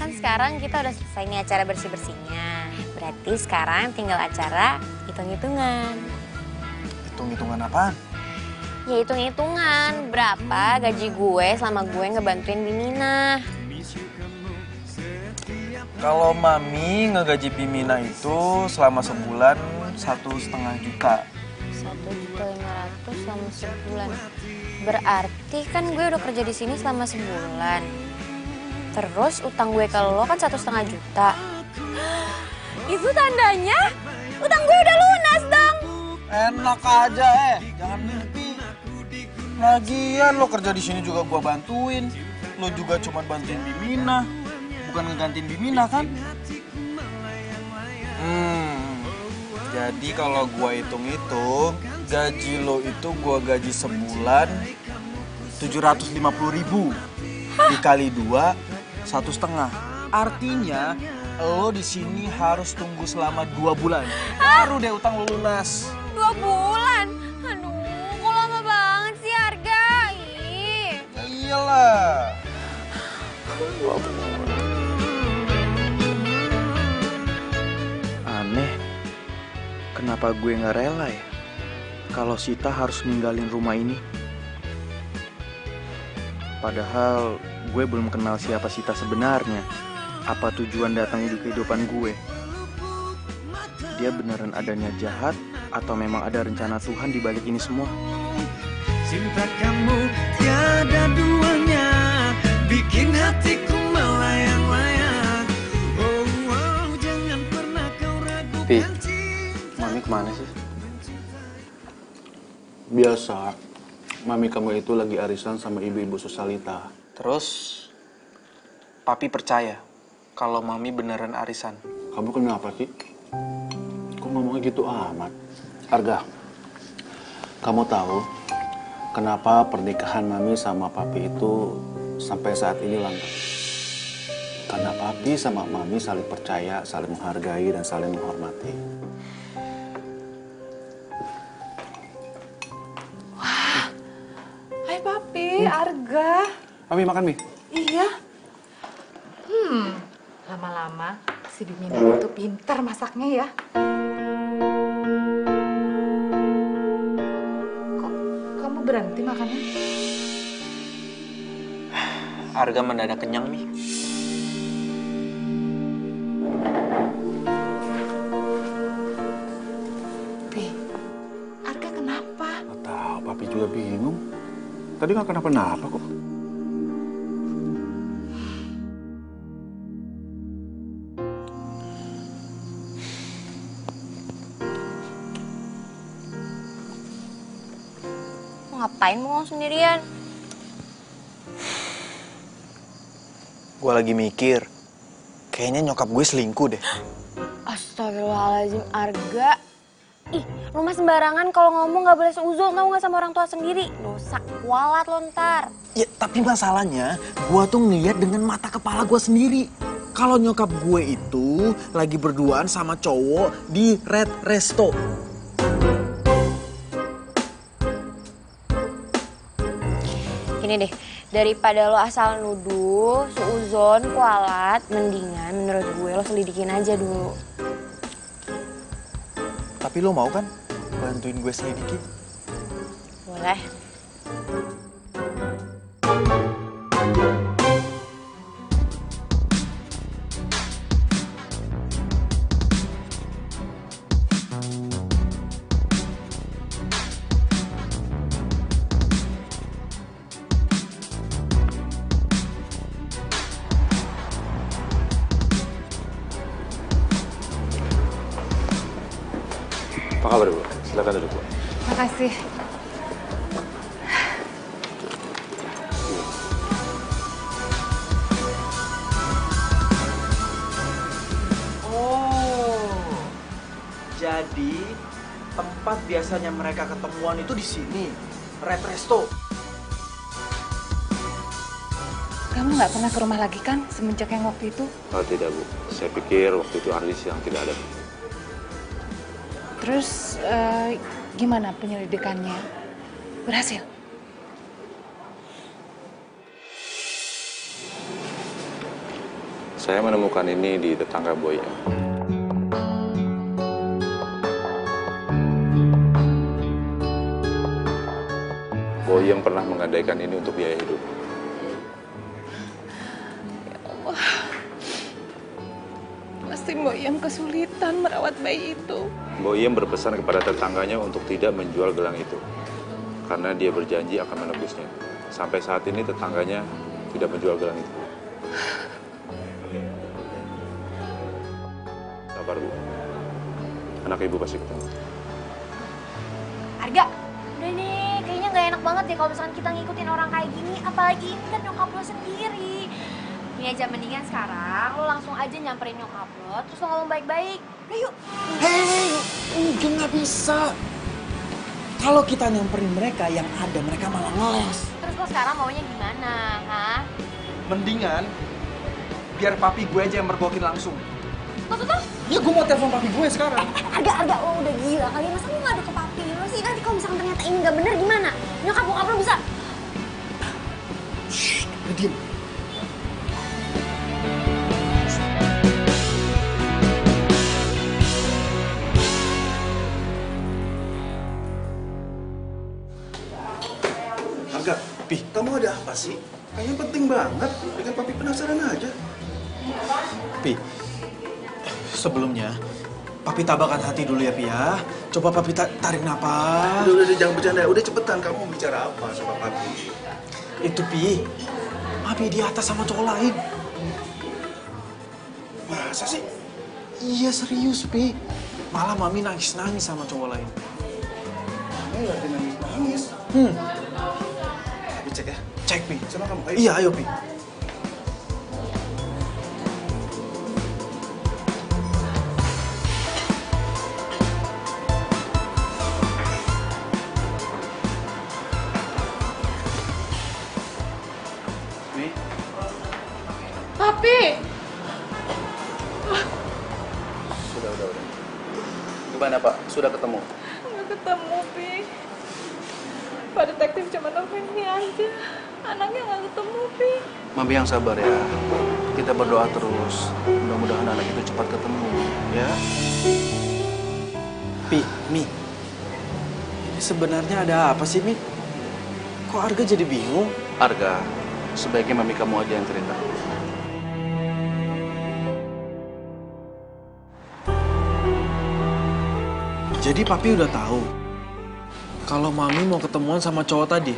Kan sekarang kita udah selesai nih acara bersih-bersihnya. Berarti sekarang tinggal acara hitung-hitungan. Hitung-hitungan apaan? Ya hitung-hitungan berapa gaji gue selama gue ngebantuin Bimina. Kalau Mami ngegaji Bimina itu selama sebulan 1,5 juta. 1,5 juta. selama sebulan. Berarti kan gue udah kerja di sini selama sebulan. Terus utang gue ke lo kan 1,5 juta. Itu tandanya utang gue udah lunas dong. Enak aja jangan mimpi. Lagian lo kerja di sini juga gua bantuin. Lo juga cuma bantuin Bimina, bukan ngegantiin Bimina kan? Jadi kalau gua hitung-hitung, gaji lo itu gua gaji sebulan 750.000 dikali 2, 1,5. Artinya lo di sini harus tunggu selama 2 bulan. Baru deh utang lo lunas. 2 bulan? Aduh, kok lama banget sih harga? Ih. Ya iyalah. 2 bulan. Aneh. Kenapa gue nggak rela ya? Kalau Sita harus ninggalin rumah ini. Padahal gue belum kenal siapa Sita sebenarnya. Apa tujuan datang di kehidupan gue? Dia beneran adanya jahat atau memang ada rencana Tuhan di balik ini semua? Cinta kamu tiada duanya, bikin hatiku melayang-layang. Oh, jangan pernah kau ragukan. Mami kemana sih? Biasa, mami kamu itu lagi arisan sama ibu-ibu Susalita. Terus, Papi percaya kalau Mami beneran arisan. Kamu kenapa sih? Kok ngomongnya gitu amat? Arga, kamu tahu kenapa pernikahan Mami sama Papi itu sampai saat ini langgeng? Karena Papi sama Mami saling percaya, saling menghargai, dan saling menghormati. Wah, hai Papi, Arga. Mami makan mie? Iya. Lama-lama si Bimina itu pintar masaknya ya. Kok kamu berhenti makannya? Arga mendadak kenyang nih. Arga kenapa? Gak tahu, Papi juga bingung. Tadi gak kenapa-napa kok. Ngapain mau sendirian? Gue lagi mikir, kayaknya nyokap gue selingkuh deh. Astagfirullahaladzim, Arga. Ih, lu mah sembarangan kalau ngomong gak boleh seuzon, tau gak sama orang tua sendiri. Dosa kualat lo ntar. Ya, tapi masalahnya gue tuh ngeliat dengan mata kepala gue sendiri. Kalau nyokap gue itu lagi berduaan sama cowok di Red Resto. Ini deh, daripada lo asal nuduh, seuzon, kualat, mendingan menurut gue lo selidikin aja dulu. Tapi lo mau kan bantuin gue selidiki? Boleh. Apa kabar, Bu? Silakan duduk, Bu. Makasih. Oh, jadi tempat biasanya mereka ketemuan itu di sini, Red Resto. Kamu nggak pernah ke rumah lagi kan semenjak yang waktu itu? Oh tidak, Bu. Saya pikir waktu itu Arlis yang tidak ada. Terus gimana penyelidikannya? Berhasil? Saya menemukan ini di tetangga Boyem. Boyem pernah menggadaikan ini untuk biaya hidup. Ya Allah. Pasti Boyem kesulitan merawat bayi itu. Boyem berpesan kepada tetangganya untuk tidak menjual gelang itu. karena dia berjanji akan menebusnya. Sampai saat ini tetangganya tidak menjual gelang itu. Sabar, Bu. Anak Ibu pasti ketemu. Arga, udah nih, kayaknya nggak enak banget deh kalau misalkan kita ngikutin orang kayak gini. Apalagi ini kan nyokap lo sendiri. Ini aja mendingan sekarang lo langsung aja nyamperin nyokap lo, terus lo ngomong baik-baik. Udah yuk. Hei, mungkin nggak bisa. Kalau kita nyamperin mereka, yang ada mereka malah ngeles. Terus lo sekarang maunya gimana, ha? Mendingan biar papi gue aja yang mergokin langsung. Tuh? Ya gue mau telepon papi gue sekarang. Arga, lo udah gila kali. Masa lo ngadu ke papi lo sih? Nanti kalau misalkan ternyata ini nggak bener gimana? Nyokap-bokap lo bisa... Shh, diam. Arga, Pi, kamu ada apa sih? Kayaknya penting banget. Bikin papi penasaran aja. Pi, sebelumnya papi tabahkan hati dulu ya, Pi ya. Coba papi tarik napas. Udah, jangan bercanda. Udah cepetan, kamu mau bicara apa sama papi? Itu, Pi. Papi di atas sama cowok lain. Masa sih? Iya, serius, Pi. Malah Mami nangis-nangis sama cowok lain. Mami lagi nangis-nangis. Cek ya? Cek, Pi. Sama kamu, ayo. Iya, ayo, Pi. Mi? Papi! Sudah. Gimana, Pak? Sudah ketemu? Nggak ketemu, Pi. Pak Detektif cuma nemuin ini aja. Anaknya nggak ketemu, Pi. Mami yang sabar ya. Kita berdoa terus. Mudah-mudahan anak itu cepat ketemu, ya. Pi, Mi. Ini sebenarnya ada apa sih, Mi? Kok Arga jadi bingung? Arga, sebaiknya Mami kamu aja yang cerita. Jadi papi udah tahu kalau Mami mau ketemuan sama cowok tadi?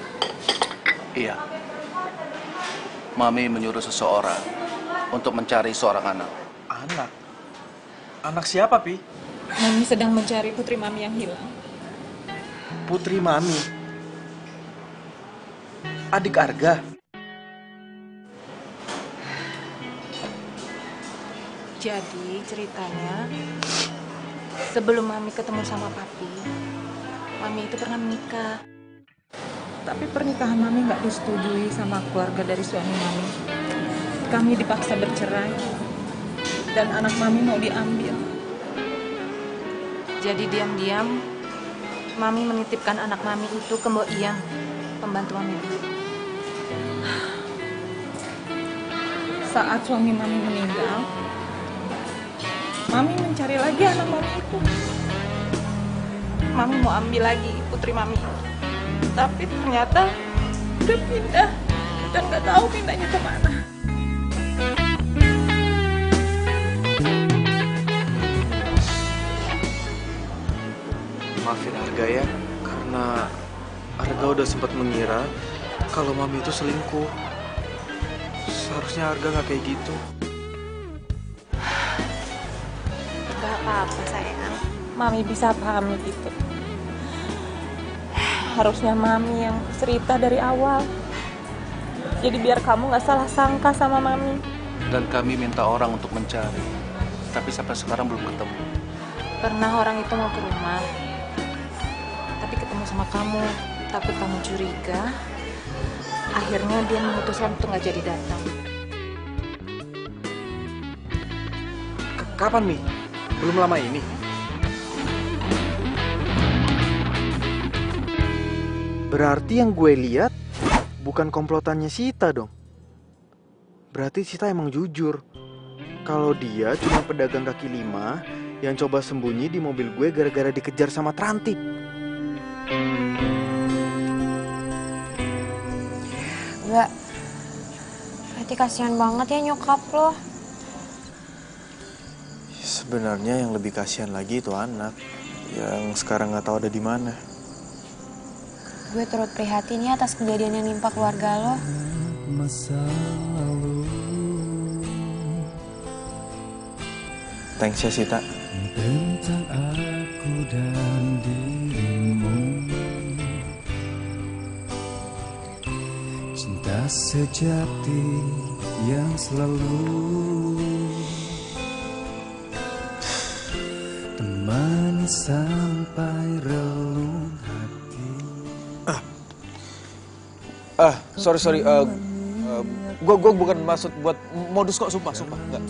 Iya. Mami menyuruh seseorang untuk mencari seorang anak. Anak? Anak siapa, Pi? Mami sedang mencari putri Mami yang hilang. Putri Mami? Adik Arga? Jadi ceritanya, sebelum Mami ketemu sama Papi, Mami itu pernah menikah. Tapi pernikahan Mami nggak disetujui sama keluarga dari suami Mami. Kami dipaksa bercerai, dan anak Mami mau diambil. Jadi diam-diam, Mami menitipkan anak Mami itu ke Mbok Iyang, pembantu Mami. Saat suami Mami meninggal, Mami mencari lagi anak Mami itu. Mami mau ambil lagi putri Mami. Tapi ternyata udah pindah. Dan gak tahu pindahnya kemana. Maafin Arga ya, karena Arga udah sempat mengira kalau Mami itu selingkuh. Seharusnya Arga nggak kayak gitu. Gak apa-apa sayang. Mami bisa pahami gitu. Harusnya Mami yang cerita dari awal. Jadi biar kamu gak salah sangka sama Mami. Dan kami minta orang untuk mencari. Tapi sampai sekarang belum ketemu. Pernah orang itu mau ke rumah. Tapi ketemu sama kamu. Takut kamu curiga. Akhirnya dia memutuskan untuk gak jadi datang. Kapan, Mi? Belum lama ini? Berarti yang gue lihat bukan komplotannya Sita dong. Berarti Sita emang jujur kalau dia cuma pedagang kaki lima yang coba sembunyi di mobil gue gara-gara dikejar sama Trantip. Enggak. Berarti kasihan banget ya nyokap lo. Sebenarnya yang lebih kasihan lagi itu anak yang sekarang nggak tahu ada di mana. Gue turut prihatin ya atas kejadian yang nimpa keluarga lo. Masa lalu Thanks ya Sita. tentang aku dan dirimu, cinta sejati yang selalu temani sampai relung hati. Sorry. Gue bukan maksud buat modus kok, sumpah, enggak.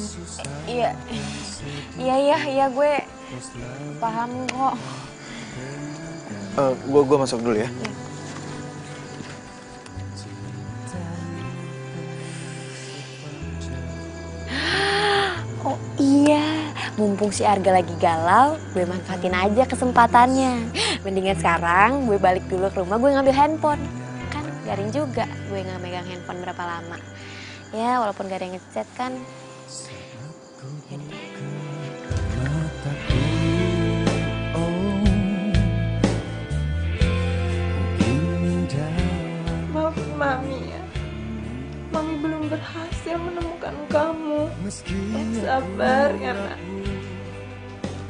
Iya, gue paham kok. Gue masuk dulu ya. Oh iya, mumpung si Arga lagi galau, gue manfaatin aja kesempatannya. Mendingan sekarang gue balik dulu ke rumah, gue ngambil handphone. Kan garing juga gue nggak megang handphone berapa lama. Ya walaupun gak ada yang ngechat kan. Maafin Mami ya. Mami belum berhasil menemukan kamu. Sabar ya nak.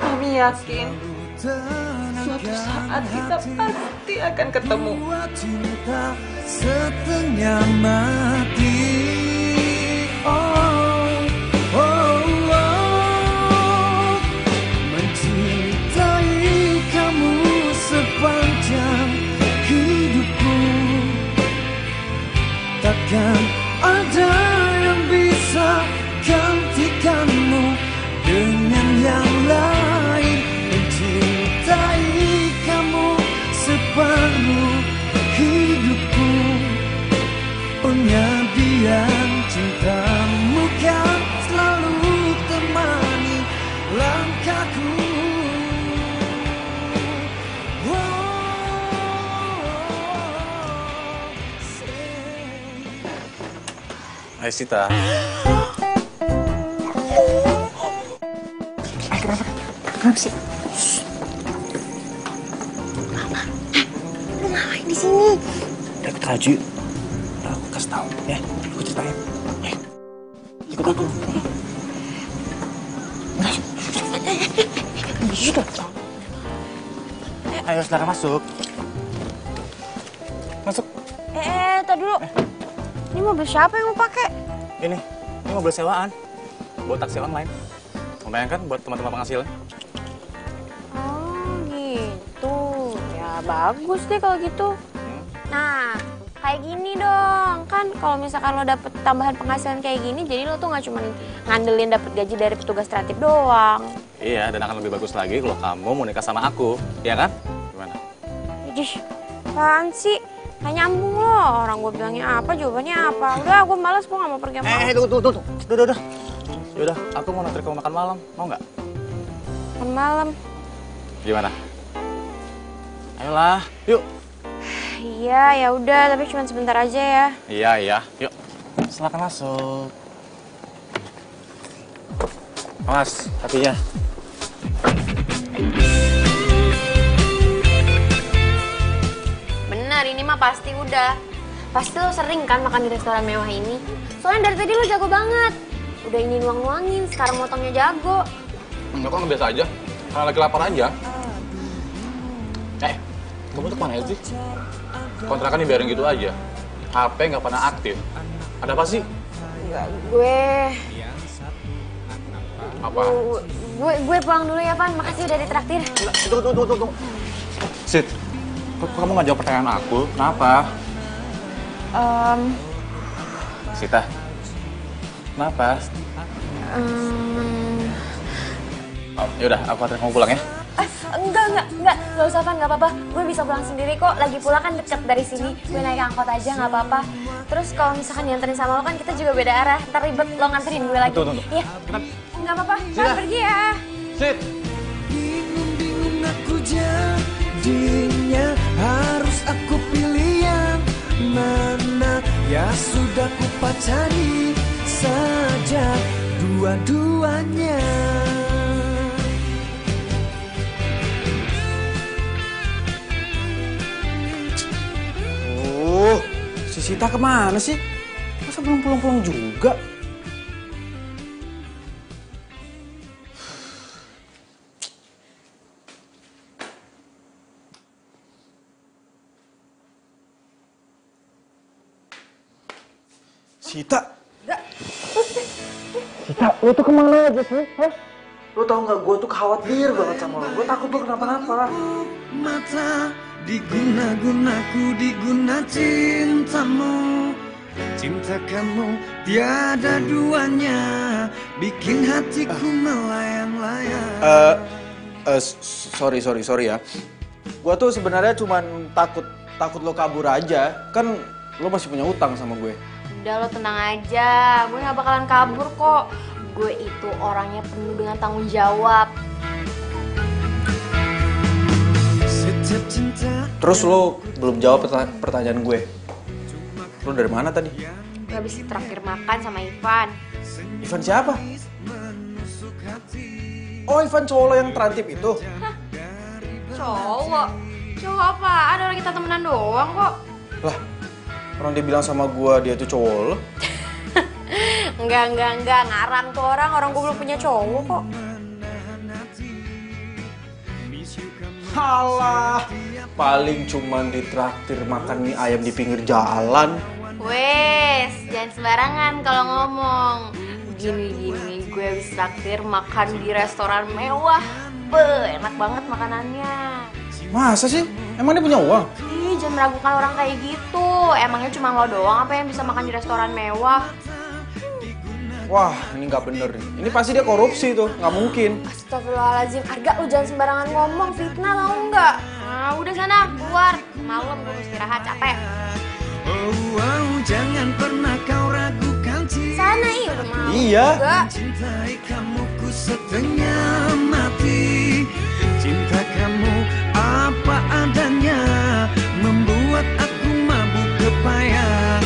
Mami yakin suatu saat kita pasti akan ketemu. Cinta setengah mati. Mencintai kamu sepanjang hidupku, takkan ada yang bisa gantikanmu dengan yang lain. Mencintai kamu sepenuh hidupku, pengabdian cintamu kan selalu temani langkahku. Hai Sita. Kenapa sih? Lu ngapain di sini? Dapat Raju. Aku kasih tahu ya. Aku ceritain. Ikut aku. Ayo saudara masuk. Masuk. Tadi dulu. Ini mobil siapa yang mau pakai? Ini mobil sewaan. Buat taksi online. Lumayan kan buat teman-teman penghasil. Oh gitu. Ya bagus deh kalau gitu. Nah, kayak gini dong. Kan kalau misalkan lo dapet tambahan penghasilan kayak gini, jadi lo tuh nggak cuma ngandelin dapet gaji dari petugas kreatif doang. Iya, dan akan lebih bagus lagi kalau kamu mau nikah sama aku. Iya kan? Gimana? Ijih, apaan sih? Gak nyambung lo. Orang gue bilangnya apa, jawabannya apa. Udah, gue malas, gue gak mau pergi sama lo. Tunggu. Udah. Yaudah, aku mau nanti kamu makan malam. Mau nggak? Makan malam? Gimana? Ayolah, yuk. Iya, ya udah, tapi cuma sebentar aja ya. Iya. Yuk. Silakan masuk. Awas, kakinya. Benar, ini mah pasti udah. Pasti lo sering kan makan di restoran mewah ini. Soalnya dari tadi lo jago banget. Udah ini nuang-nuangin, sekarang motongnya jago. Enggak kok, biasa aja. Karena lagi lapar aja. Kamu tuh kemana sih? Kontrakan dibiarin gitu aja. HP nggak pernah aktif. Ada apa sih? Enggak, gue Apa? Gue pulang dulu ya, Pan. Makasih udah ditraktir. Tunggu. Sid, kok kamu nggak jawab pertanyaan aku? Kenapa? Sita, kenapa? Yaudah, aku anterin kamu pulang ya. Enggak usah, Pan, nggak apa-apa. Gue bisa pulang sendiri kok. Lagi pula kan deket dari sini. Gue naik angkot aja, nggak apa-apa. Terus kalau misalkan dianterin sama lo kan kita juga beda arah. Ntar ribet lo nganterin gue lagi. Tunggu. Iya, nggak apa-apa. Pan, pergi ya. Sit. Bingung aku jadinya, harus aku pilih yang mana. Ya sudah ku pacari saja dua-duanya. Sita kemana sih? Masa belum pulang-pulang juga? Sita? Sita, lo tuh kemana aja sih? Hah? Lo tau gak, gue tuh khawatir banget sama lo. Gue takut lo kenapa-napa. Mata diguna-gunaku, diguna cintamu. Cinta kamu tiada duanya, bikin hatiku melayang-layang. Sorry ya. Gue tuh sebenarnya cuman takut lo kabur aja. Kan lo masih punya utang sama gue. Udah lo tenang aja, gue gak bakalan kabur kok. Gue itu orangnya penuh dengan tanggung jawab. Terus lo belum jawab pertanyaan gue. Lo dari mana tadi? Gue habis traktir makan sama Ivan. Ivan siapa? Oh, Ivan cowok lo yang terantip itu? Hah? Cowok? Cowok apa? Ada orang kita temenan doang kok. Lah, orang dia bilang sama gue dia tuh cowok lo. Enggak, ngarang tuh orang gue belum punya cowok kok. Halah, paling cuman ditraktir makan mie ayam di pinggir jalan. Wes, jangan sembarangan kalau ngomong. Gini, gue habis traktir makan di restoran mewah. Enak banget makanannya. Masa sih? Emang dia punya uang? Ih, jangan meragukan orang kayak gitu. Emangnya cuma lo doang apa yang bisa makan di restoran mewah? Wah, ini nggak bener nih. Ini pasti dia korupsi tuh, nggak mungkin. Astagfirullahaladzim, Arga lu jangan sembarangan ngomong, fitnah tau nggak? Nah, udah sana, keluar. Malam gue mesti istirahat, capek. Oh, jangan pernah kau ragukan cinta. Sana, udah malam. Iya. Cintai kamu ku setengah mati. Cinta kamu apa adanya, membuat aku mabuk kepayang.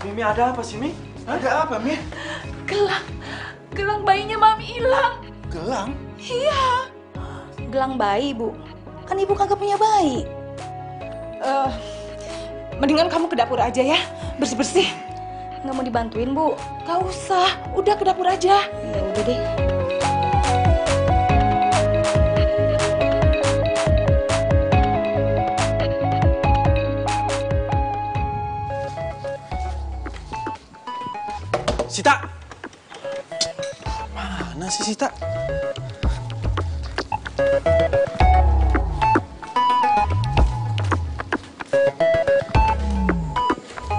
Mimi, ada apa sih, Mi? Ada apa, Mi? Gelang bayinya Mami hilang. Gelang? Iya. Gelang bayi, Bu. Kan Ibu kagak punya bayi. Mendingan kamu ke dapur aja ya, bersih-bersih. Nggak mau dibantuin, Bu? Gak usah, udah ke dapur aja. Ya udah deh. Sita! Mana sih Sita?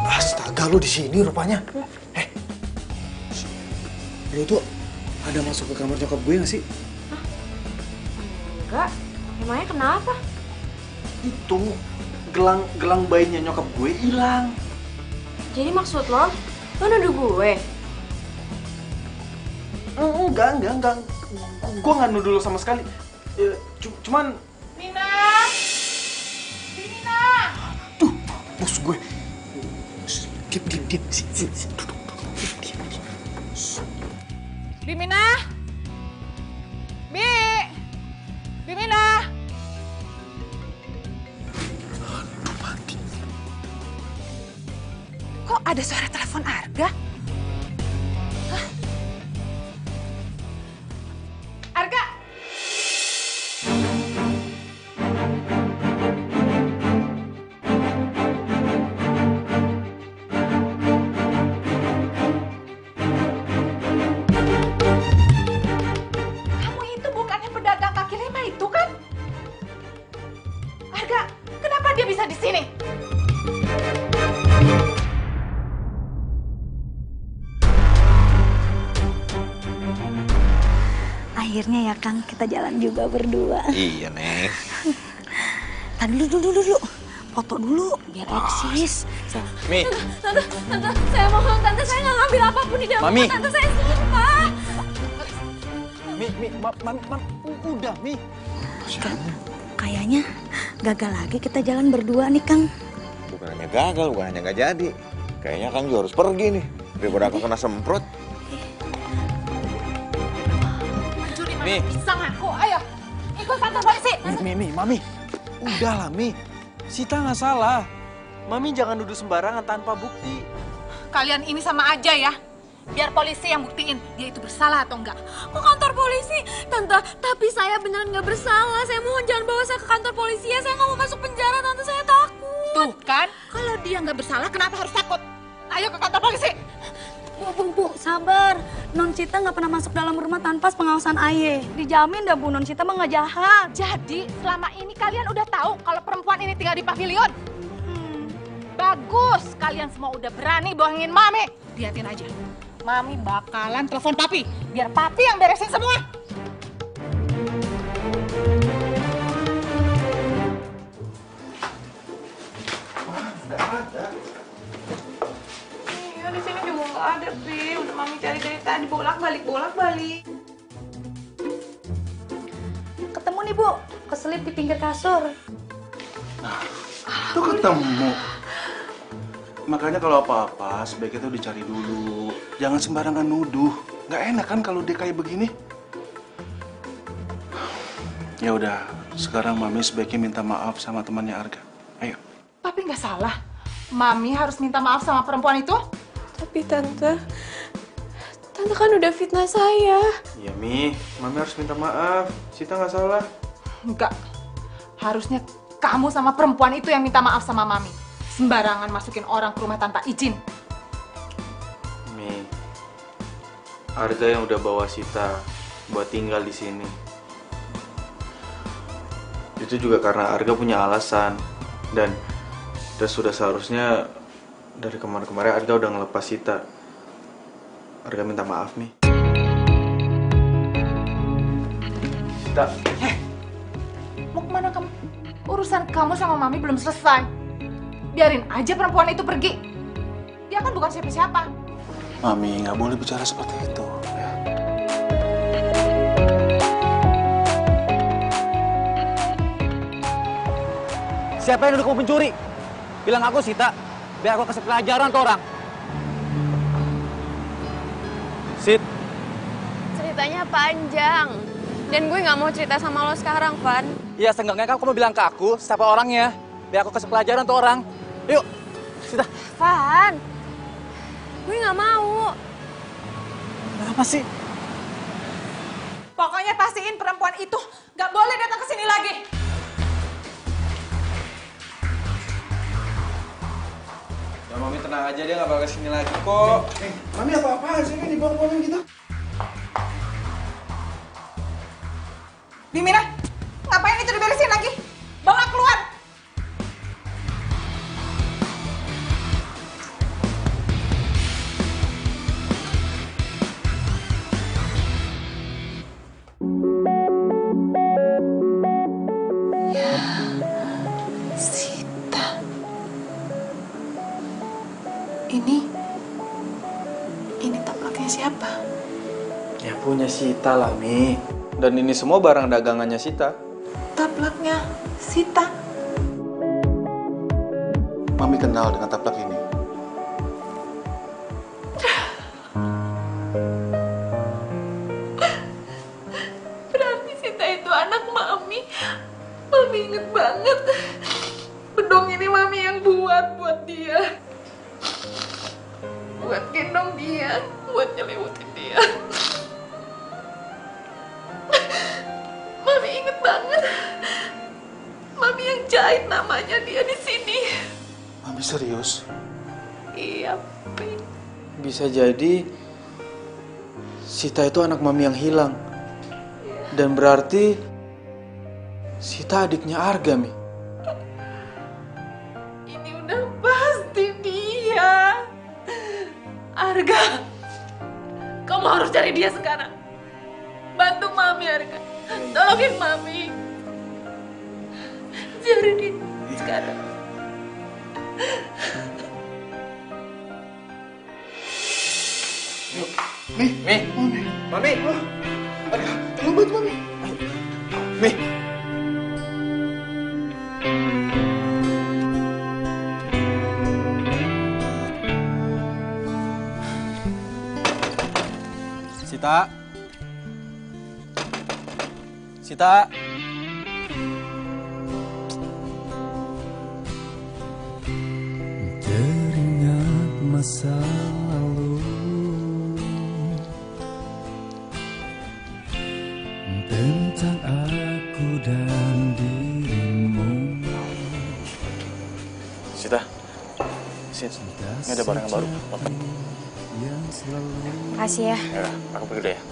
Astaga, lu di sini rupanya. Lu tuh ada masuk ke kamar nyokap gue nggak sih? Enggak, emangnya kenapa? Itu gelang bayinya nyokap gue hilang. Jadi maksud lo nuduh gue? Enggak. Gue nggak nuduh lo sama sekali. Cuman... Nina! Nina! Tuh, bos gue. Diam. Sini. Duduk. Diam. Bimina! Bimina! Aduh, mati. Kok ada suara telepon Arga? Hah? Arga! Kamu itu bukannya pedagang kaki lima itu kan? Arga, kenapa dia bisa di sini? Akhirnya ya Kang, kita jalan juga berdua. Iya, Neng. Tadi dulu. Foto dulu, biar eksis. Mi. Tante, saya mohon, Tante, saya nggak ngambil apapun di dalam Mami. rumah, Tante, saya sumpah. Mi, udah, Mi. Kayaknya gagal lagi kita jalan berdua nih Kang. Bukan hanya gagal, bukan hanya nggak jadi. Kayaknya Kang juga harus pergi nih. Daripada aku kena semprot. Mi. Bisa ngaku, ayo. Ikut kantor polisi. Mami. Udahlah, Mi. Sita nggak salah. Mami jangan nuduh sembarangan tanpa bukti. Kalian ini sama aja ya. Biar polisi yang buktiin dia itu bersalah atau enggak. Kok kantor polisi? Tante, tapi saya beneran nggak bersalah. Saya mohon jangan bawa saya ke kantor polisi ya. Saya nggak mau masuk penjara, Tante. Saya takut. Tuh kan, kalau dia nggak bersalah kenapa harus takut? Ayo ke kantor polisi. Bu, sabar. Non Sita nggak pernah masuk dalam rumah tanpa pengawasan Aye. Dijamin dah Bu, Non Sita mah nggak jahat. Jadi selama ini kalian udah tahu kalau perempuan ini tinggal di pavilion? Bagus, kalian semua udah berani bohongin Mami. Lihatin aja, Mami bakalan telepon Papi. Biar Papi yang beresin semua. Iya, di sini juga nggak ada, Pi. Udah Mami cari dari tadi, bolak-balik. Ketemu nih Bu, keselip di pinggir kasur. Tuh ketemu. Makanya kalau apa-apa sebaiknya tuh dicari dulu. Jangan sembarangan nuduh. Nggak enak kan kalau dia kayak begini. Ya udah, sekarang Mami sebaiknya minta maaf sama temannya Arga. Ayo. Papi nggak salah. Mami harus minta maaf sama perempuan itu. Tapi Tante kan udah fitnah saya. Iya, Mi. Mami harus minta maaf. Sita nggak salah. Enggak. Harusnya kamu sama perempuan itu yang minta maaf sama Mami. Sembarangan masukin orang ke rumah tanpa izin. Mi, Arga yang udah bawa Sita buat tinggal di sini. Itu juga karena Arga punya alasan dan sudah seharusnya dari kemarin-kemarin Arga udah ngelepas Sita. Arga minta maaf, Mi. Sita. Mau kemana kamu? Urusan kamu sama Mami belum selesai. Biarin aja perempuan itu pergi. Dia kan bukan siapa-siapa. Mami, nggak boleh bicara seperti itu. Ya. Siapa yang nuduh kamu pencuri? Bilang aku Sita, biar aku kasih pelajaran ke orang. Sit. Ceritanya panjang. Dan gue nggak mau cerita sama lo sekarang, Van. Iya, seenggaknya kamu bilang ke aku siapa orangnya, biar aku kasih pelajaran ke orang. Yuk, Sita. Van, gue nggak mau. Kenapa sih? Pokoknya pastiin perempuan itu nggak boleh datang ke sini lagi. Ya, Mami tenang aja, dia nggak bakal kesini lagi kok. Mami apa-apaan sih ini dibawa-bawain gitu? Bimina, ngapain itu diberesin lagi? Bawa keluar. Sita. Ini taplaknya siapa? Ya punya Sita lah, Mi. Dan ini semua barang dagangannya Sita. Taplaknya Sita. Mami kenal dengan taplak ini. Berarti Sita itu anak Mami. Mami inget banget. Bedong ini Mami yang buat dia. Buat gendong dia, buat nyelimutin dia. Mami inget banget. Mami yang jahit namanya dia di sini. Mami serius? Iya, Pi. Bisa jadi Sita itu anak Mami yang hilang. Dan berarti Sita adiknya Arga, Mi. Ini udah pasti dia. Arga, kamu harus cari dia sekarang. Bantu Mami, Arga. Tolongin Mami. Cari dia sekarang. Mi. Mami. Arga, tolong bantu Mami. Mi. Sita. Sita. Teringat masa lalu, tentang aku dan dirimu. Sita, ini ada barang yang baru. Makasih ya. Ya, aku pergi deh ya.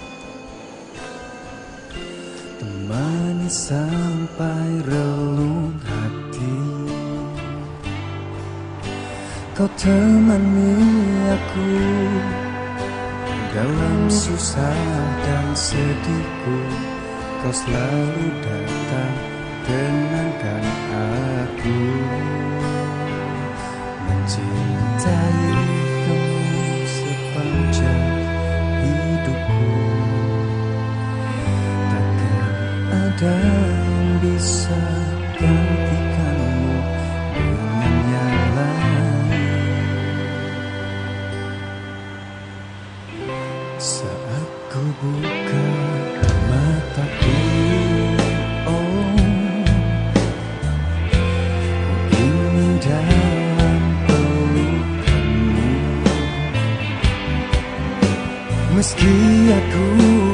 Temani sampai relung hati, kau temani aku dalam susah dan sedihku. Kau selalu datang tenangkan aku, mencintai kamu sepanjang hidupku. Takkan ada yang bisa gantikanmu dengan yang lain. Saat ku buka mataku, oh, ku ingin dalam pelukanmu. Meski aku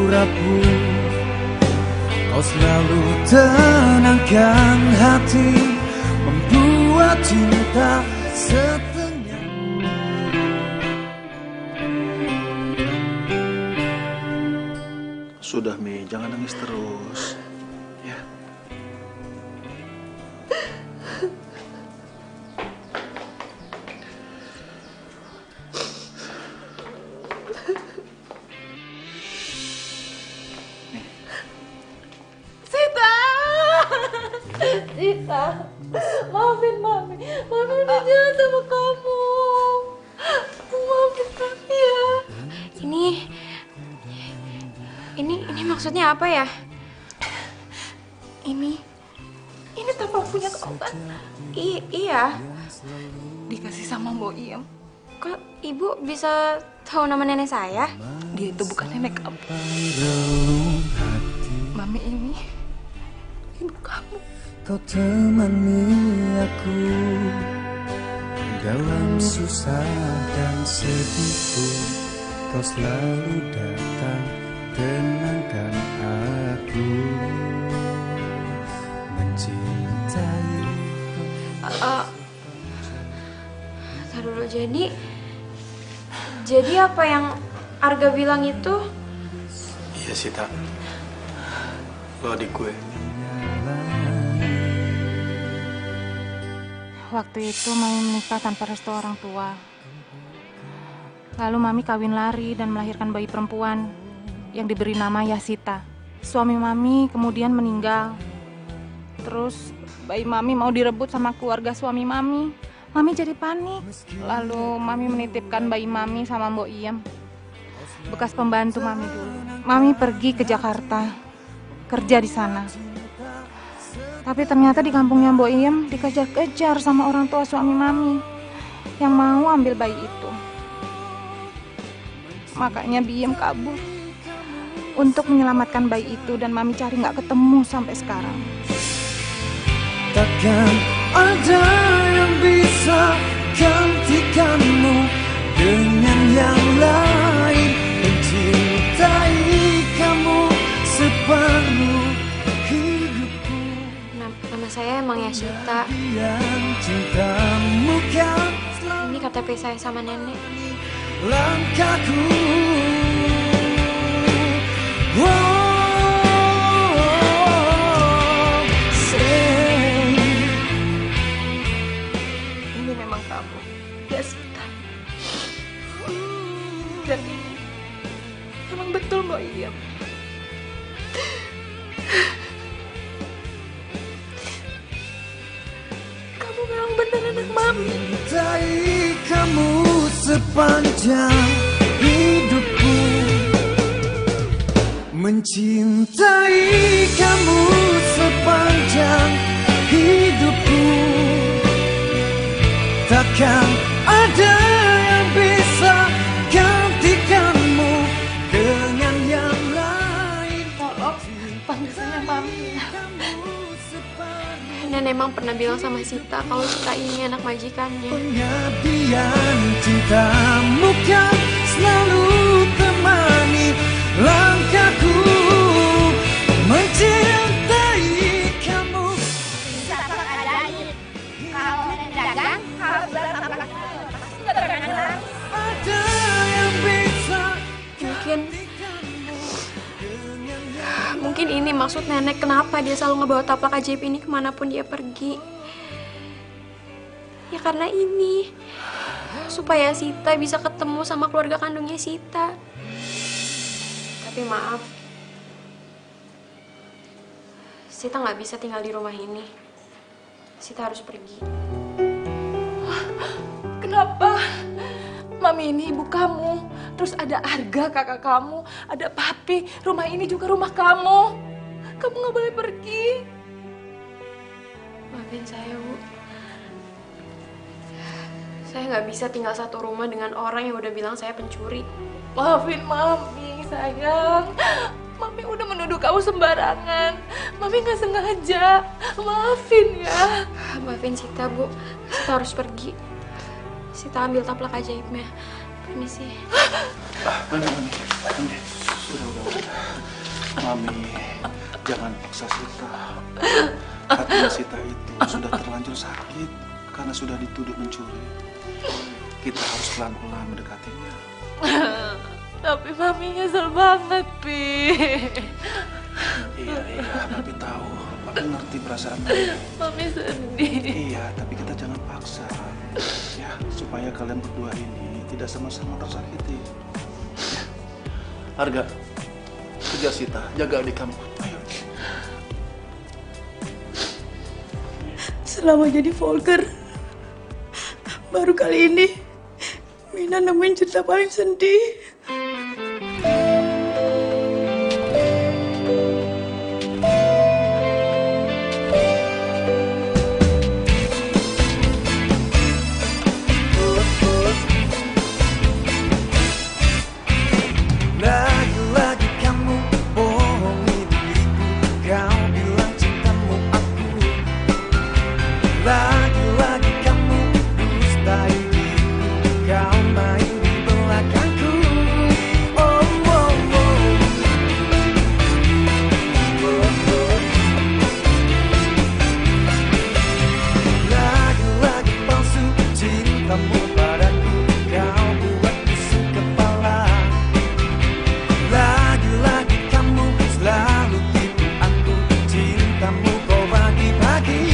rapuh, kau selalu tenangkan hati, membuat cinta setengah. Sudah, Mi, jangan nangis terus. Ya. Sita, maafin Mami. Mami udah jahat sama kamu. Maafin Mami ya. Ini maksudnya apa ya? Ini tampang punya kau kan? Iya. Dikasih sama Mbok Iem. Kok ibu bisa tahu nama nenek saya? Dia itu bukan nenek kamu. Mami ini ibu kamu. Kau temani aku dalam susah dan sedihku. Kau selalu datang tenangkan aku, mencintai. Ntar dulu, jadi apa yang Arga bilang itu? Iya, Sita. Lo adik gue. Waktu itu Mami menikah tanpa restu orang tua. Lalu Mami kawin lari dan melahirkan bayi perempuan yang diberi nama Yasita. Suami Mami kemudian meninggal. Terus bayi Mami mau direbut sama keluarga suami Mami. Mami jadi panik. Lalu Mami menitipkan bayi Mami sama Mbok Iem, bekas pembantu Mami dulu. Mami pergi ke Jakarta, kerja di sana. Tapi ternyata di kampungnya Mbok Iem dikejar-kejar sama orang tua suami Mami yang mau ambil bayi itu. Makanya Biem kabur untuk menyelamatkan bayi itu dan Mami cari nggak ketemu sampai sekarang. Takkan ada yang bisa gantikanmu dengan yang lain, mencintai kamu sepenuh hidupku. Nama saya emang Yasita. Cintamu kan Ini KTP saya sama nenek. langkahku. Ini memang kamu, Yasita. Dan ini memang betul Mbok Iem. Kamu memang benar anak Mami. Mencintai kamu sepanjang hidupku, mencintai kamu sepanjang hidupku. Takkan ada yang bisa gantikanmu dengan yang lain. Tolong panggil saya Mami Maman emang pernah bilang sama Sita kalau Sita ini anak majikannya. Pengabdian cintamu kan selalu temani langkahku mencintai kamu. Taplak ajaib. Kalau dagang harus bertaplak. Pasti nggak terkenal. Ada yang bisa Mungkin ini maksud nenek kenapa dia selalu ngebawa taplak ajaib ini kemanapun dia pergi. Ya karena ini. Supaya Sita bisa ketemu sama keluarga kandungnya Sita. Tapi maaf. Sita nggak bisa tinggal di rumah ini. Sita harus pergi. Kenapa? Mami ini ibu kamu, terus ada Arga kakak kamu, ada Papi, rumah ini juga rumah kamu. Kamu nggak boleh pergi. Maafin saya, Bu. Saya nggak bisa tinggal satu rumah dengan orang yang udah bilang saya pencuri. Maafin Mami, sayang. Mami udah menuduh kamu sembarangan. Mami nggak sengaja. Maafin ya. Maafin Sita, Bu. Sita harus pergi. Sita ambil taplak ajaibnya. Permisi. Mami. Udah. Mami, jangan paksa Sita. Hatinya Sita itu sudah terlanjur sakit karena sudah dituduh mencuri. Kita harus pelan-pelan mendekatinya. Tapi Mami nyesel banget, Pi. Iya, Papi tahu. Papi ngerti perasaan Mami. Mami sedih. Iya, tapi kita jangan paksa. Ya, supaya kalian berdua ini tidak sama-sama tersakiti. Ya. Arga, kejar Sita, jaga adik kamu. Ayo. Selama jadi Volker, baru kali ini Mina nemuin cerita paling sedih. Lagi-lagi kamu bohongi diriku, kau bilang cintamu aku. Lagi-lagi kamu dustai diriku, kau main di belakangku. Oh, oh, oh. Lagi-lagi palsu cintamu padaku, kau buat pusing kepala. Lagi-lagi kamu selalu tipu aku, cintamu kau bagi-bagi.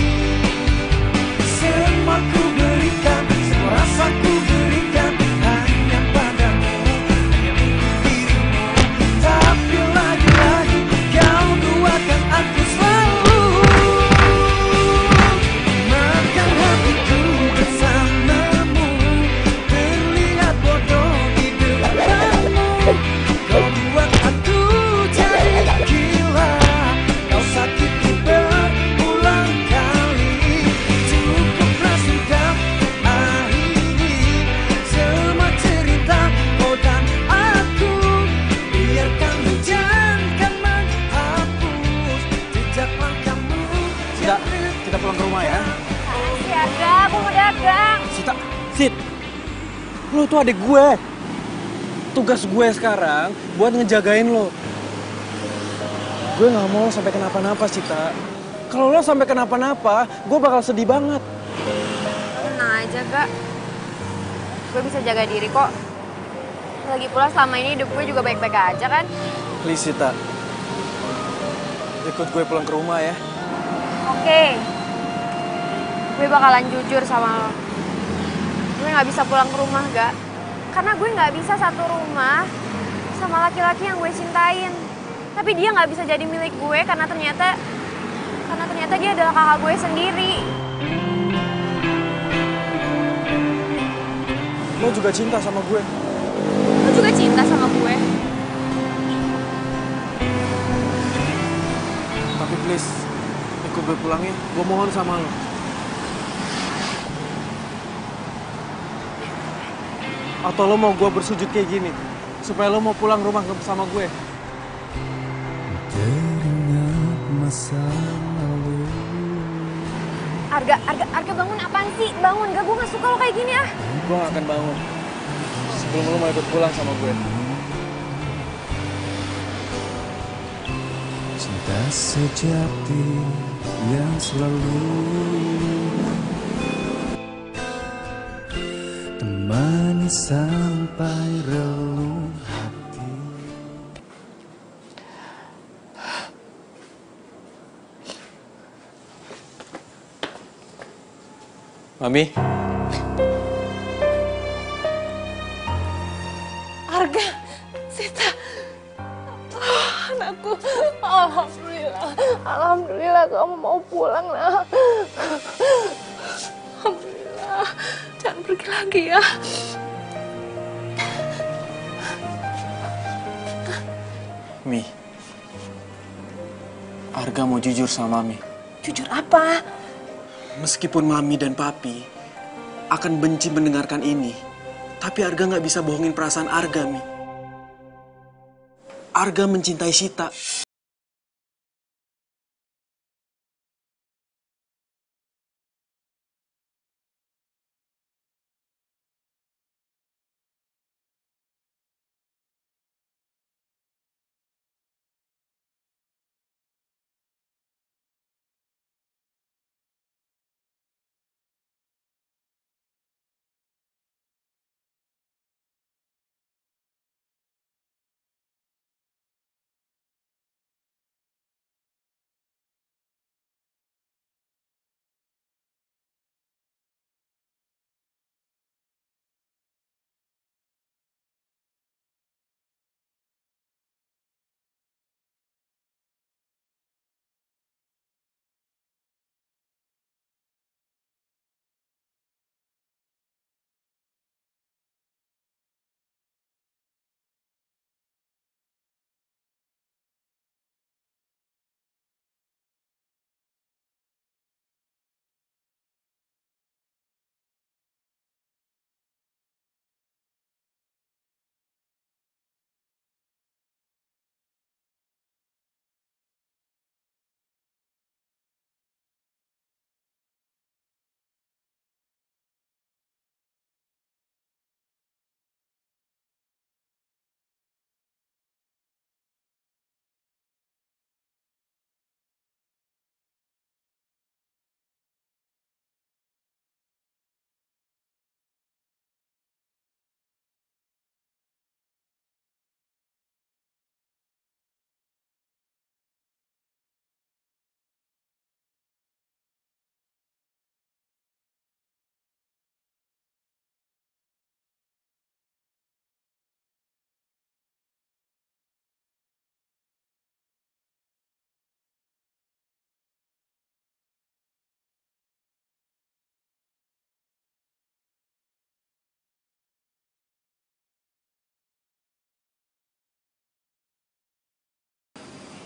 Semua ku berikan, semua rasa ku berikan hanya padamu, hanya untuk dirimu. Tapi lagi-lagi kau duakan aku selalu. Makan hatiku bersamamu, terlihat bodoh di depanmu. Kau buat aku jadi gila, kau sakiti berulang kali. Cukuplah sudah akhiri semua cerita kau dan aku. Biarkan hujan kan menghapus jejak langkahmu. Kita pulang ke rumah ya. Si Arga, aku mau dagang. Sid, lo tuh adik gue. Tugas gue sekarang buat ngejagain lo. Gue gak mau lo sampai kenapa-napa, Sita. Kalau lo sampai kenapa-napa, gue bakal sedih banget. Tenang aja, Gak. Gue bisa jaga diri kok. Lagi pula selama ini hidup gue juga baik-baik aja kan. Please, Sita. Ikut gue pulang ke rumah ya. Oke. Gue bakalan jujur sama lo. Gue gak bisa pulang ke rumah, Gak. Karena gue gak bisa satu rumah sama laki-laki yang gue cintain. Tapi dia gak bisa jadi milik gue karena ternyata dia adalah kakak gue sendiri. Lo juga cinta sama gue. Lo juga cinta sama gue. Tapi please, ikut gue pulang ya. Gue mohon sama lo. Atau lo mau gue bersujud kayak gini? Supaya lo mau pulang rumah sama gue? Teringat masa lalu, Arga bangun apaan sih? Bangun, gak, gue gak suka lo kayak gini ah. Gue gak akan bangun sebelum lo mau ikut pulang sama gue. Cinta sejati yang selalu temani sampai relung hati. Mami. Arga, Sita. Anakku, Alhamdulillah kamu mau pulang lah. Alhamdulillah, jangan pergi lagi ya. Mi, Arga mau jujur sama Mami. Jujur apa? Meskipun Mami dan Papi akan benci mendengarkan ini, tapi Arga nggak bisa bohongin perasaan Arga, Mi. Arga mencintai Sita.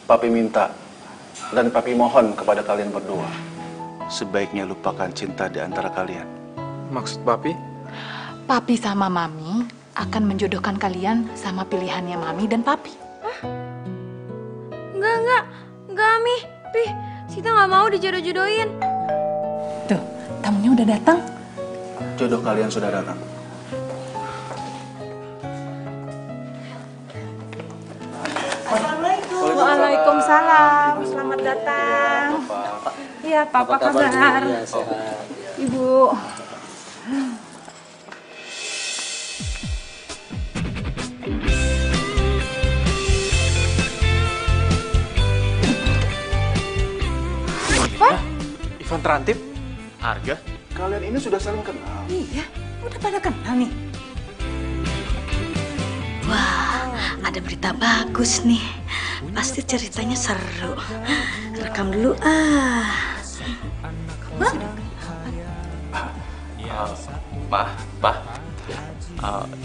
Papi minta dan Papi mohon kepada kalian berdua, sebaiknya lupakan cinta di antara kalian. Maksud Papi? Papi sama Mami akan menjodohkan kalian sama pilihannya Mami dan Papi. Enggak, Mi. Pih, Sita gak mau dijodoh-jodohin. Tuh, tamunya udah datang. Jodoh kalian sudah datang. Waalaikumsalam. Selamat datang. Iya, Papa kabar? Ibu. Ivan Terantip? Arga? Kalian ini sudah saling kenal. Iya, udah pada kenal nih. Wah, ada berita bagus nih. Pasti ceritanya seru. Rekam dulu ah.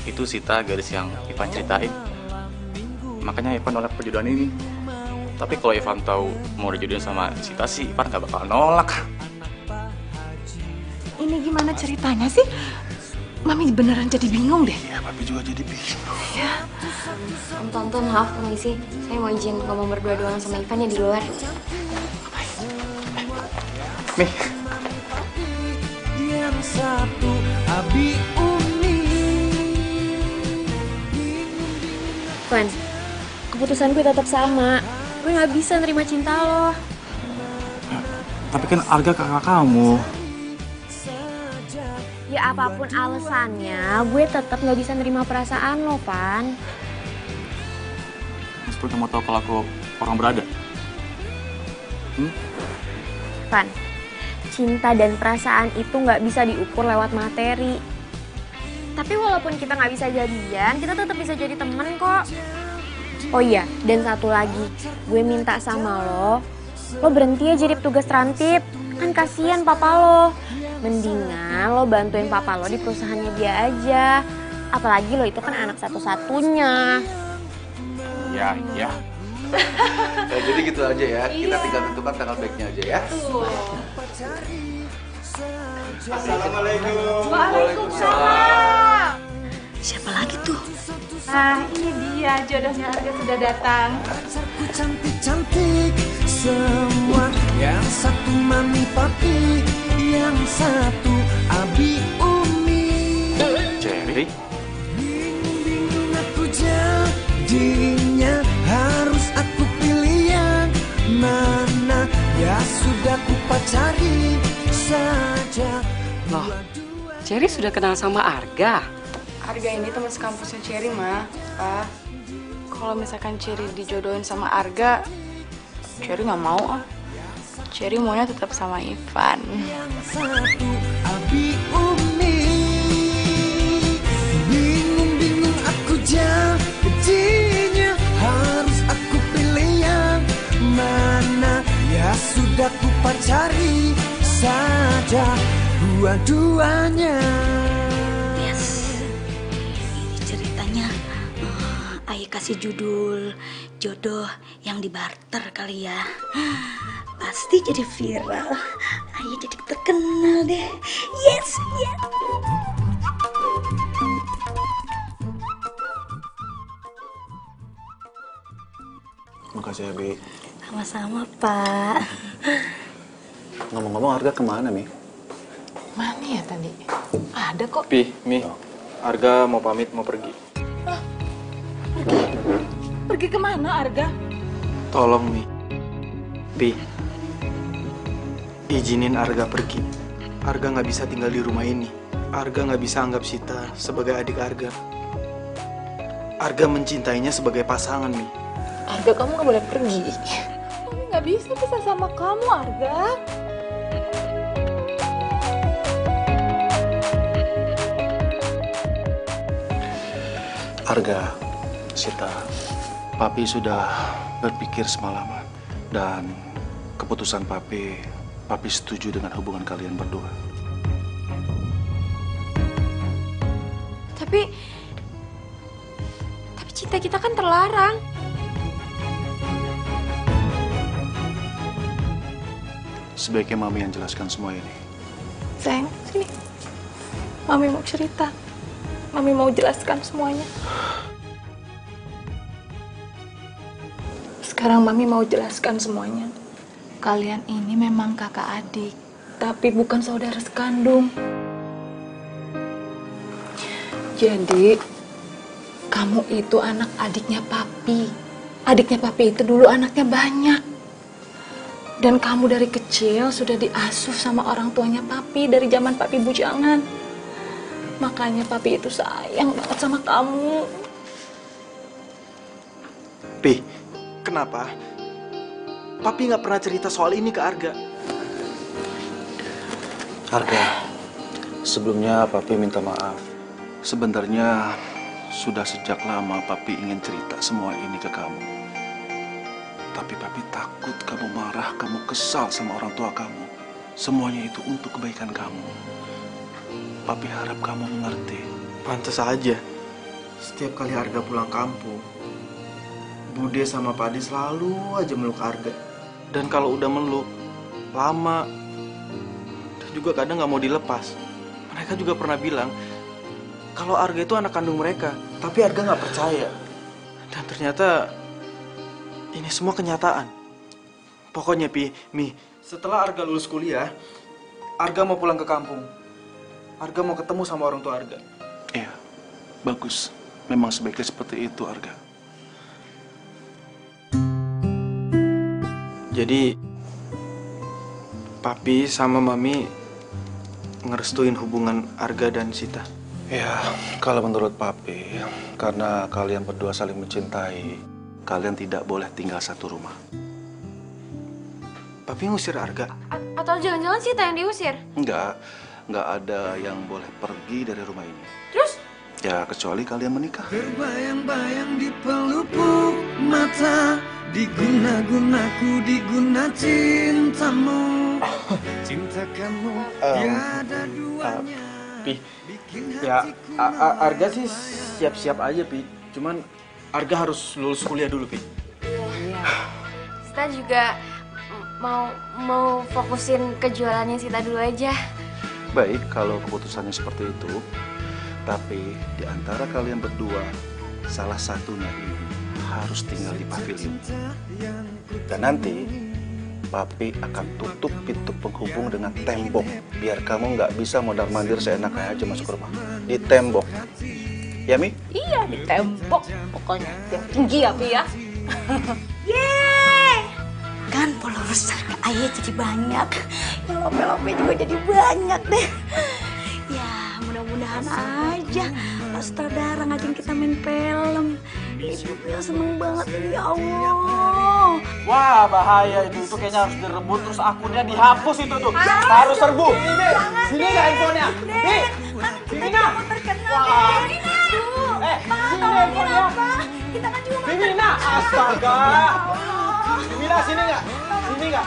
Itu Sita gadis yang Ivan ceritain. Makanya Ivan nolak perjodohan ini. Tapi kalau Ivan tahu mau dijodohin sama Sita sih, Ivan gak bakal nolak. Ini gimana ceritanya sih? Mami beneran jadi bingung deh. Iya, Papi juga jadi bingung. Iya. Om Tante, maaf permisi. Saya mau izin ngomong berdua doang sama Ivan ya di luar. Nih, satu Abi Umi. Van, keputusan gue tetap sama. Gue gak bisa nerima cinta lo. Tapi kan Arga kakak kamu. Ya apapun alasannya, gue tetap gak bisa nerima perasaan lo, Van. Meskipun kamu tahu kalau aku orang berada. Van, cinta dan perasaan itu gak bisa diukur lewat materi. Tapi walaupun kita gak bisa jadian, kita tetap bisa jadi temen kok. Oh iya, dan satu lagi, gue minta sama lo berhenti ya jadi petugas trantip. Kan kasihan papa lo. Mendingan lo bantuin papa lo di perusahaannya dia aja. Apalagi lo itu kan anak satu-satunya. Ya. Jadi gitu aja ya, kita tinggal tentukan tanggal baiknya aja ya. Assalamualaikum. Waalaikumsalam. Siapa lagi tuh? Ah, ini dia jodohnya Arga sudah datang. Pacarku cantik-cantik semua. Yang satu mami papi, yang satu Abi Umi. Cherry? Bingung aku jadinya, harus aku pilih yang mana. Ya sudah ku pacari saja. Loh, Cherry sudah kenal sama Arga? Arga ini teman sekampusnya Cherry, Ma. Pak, kalau misalkan Cherry dijodohin sama Arga, Cherry nggak mau ah. Cherry maunya tetap sama Ivan. Yang satu Abi Umi. Bingung aku jadinya, harus aku pilih yang mana. Ya sudah ku pacari saja dua-duanya. Ayah kasih judul jodoh yang dibarter kali ya. Pasti jadi viral. Ayah jadi terkenal deh. Yes. Makasih ya, Bi. Sama-sama, Pak. Ngomong-ngomong, Arga kemana, Mi? Mana ya tadi? Ada kok. Pi, Mi, Arga mau pamit, mau pergi. Pergi kemana, Arga? Tolong, Mi. Pi, izinin Arga pergi. Arga nggak bisa tinggal di rumah ini. Arga nggak bisa anggap Sita sebagai adik Arga. Arga mencintainya sebagai pasangan, Mi. Arga, kamu nggak boleh pergi. Mami nggak bisa pisah sama kamu, Arga. Arga, Sita, Papi sudah berpikir semalaman. Dan keputusan Papi setuju dengan hubungan kalian berdua. Tapi cinta kita kan terlarang. Sebaiknya Mami yang jelaskan semua ini. Sayang, sini. Mami mau cerita. Mami mau jelaskan semuanya. Sekarang Mami mau jelaskan semuanya. Kalian ini memang kakak adik, tapi bukan saudara sekandung. Jadi, kamu itu anak adiknya Papi. Adiknya Papi itu dulu anaknya banyak. Dan kamu dari kecil sudah diasuh sama orang tuanya Papi dari zaman Papi bujangan. Makanya Papi itu sayang banget sama kamu. Pi, kenapa? Papi nggak pernah cerita soal ini ke Arga. Arga, sebelumnya Papi minta maaf. Sebenarnya sudah sejak lama Papi ingin cerita semua ini ke kamu. Tapi Papi takut kamu marah, kamu kesal sama orang tua kamu. Semuanya itu untuk kebaikan kamu. Papi harap kamu mengerti. Pantes aja. Setiap kali Arga pulang kampung, Bude sama Padi selalu aja meluk Arga. Dan kalau udah meluk, lama. Dan juga kadang nggak mau dilepas. Mereka juga pernah bilang kalau Arga itu anak kandung mereka. Tapi Arga nggak percaya. Dan ternyata ini semua kenyataan. Pokoknya Mi, setelah Arga lulus kuliah, Arga mau pulang ke kampung. Arga mau ketemu sama orang tua Arga. Iya, bagus. Memang sebaiknya seperti itu, Arga. Jadi, Papi sama Mami ngerestuin hubungan Arga dan Sita. Ya, kalau menurut Papi, karena kalian berdua saling mencintai, kalian tidak boleh tinggal satu rumah. Papi ngusir Arga? Atau jangan-jangan Sita yang diusir? Enggak ada yang boleh pergi dari rumah ini. Terus? Ya, kecuali kalian menikah. Terbayang-bayang di pelupuk mata, diguna-gunaku, diguna cintamu. Cinta kamu tiada duanya. Pi, ya Arga sih siap-siap aja, Pi. Cuman Arga harus lulus kuliah dulu, Pi. Iya. Sita juga mau fokusin ke jualannya Sita dulu aja. Baik, kalau keputusannya seperti itu. Tapi di antara kalian berdua, salah satunya ini harus tinggal di pavilion. Dan nanti, Papi akan tutup pintu penghubung dengan tembok. Biar kamu nggak bisa mondar-mandir seenaknya aja masuk ke rumah. Di tembok. Ya, Mi? Iya, di tembok. Pokoknya yang tinggi ya, Pi ya. Yeay! Kan followers Ayah jadi banyak. Yang lope-lope juga jadi banyak deh. Ya, mudah-mudahan aja Pak Sutradara ngajakin kita main film. Ibu seneng banget ini, ya Allah. Wah, bahaya itu kayaknya harus direbut terus akunnya dihapus itu tuh. Harus serbu. Sini nggak handphonenya? Nih, sini nak. Wah. Sini handphonenya. Kita kan juga Vivina, astaga. Vivina, sini nggak? Sini nggak?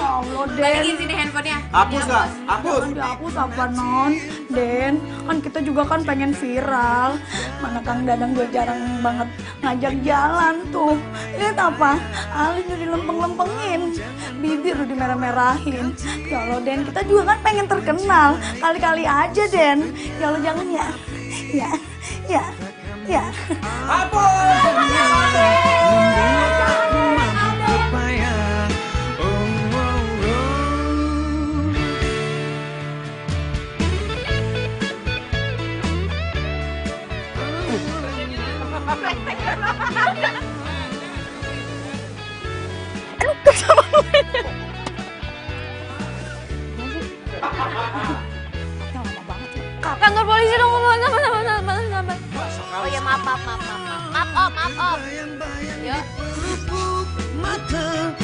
Ya Allah, Den. Balikin sini handphonenya. Hapus nggak? Hapus. Jangan dihapus apa, Non? Den, kan kita juga kan pengen viral. Mana Kang Dadang gue jarang banget ngajak jalan tuh. Lihat apa? Alis udah dilempeng-lempengin. Bibir udah dimerah-merahin. Ya Allah, Den, kita juga kan pengen terkenal. Kali-kali aja, Den. Ya Allah, jangan ya. Ya. Kantor polisi dong, sabar. Oh ya, maaf, Om. Yuk. Mata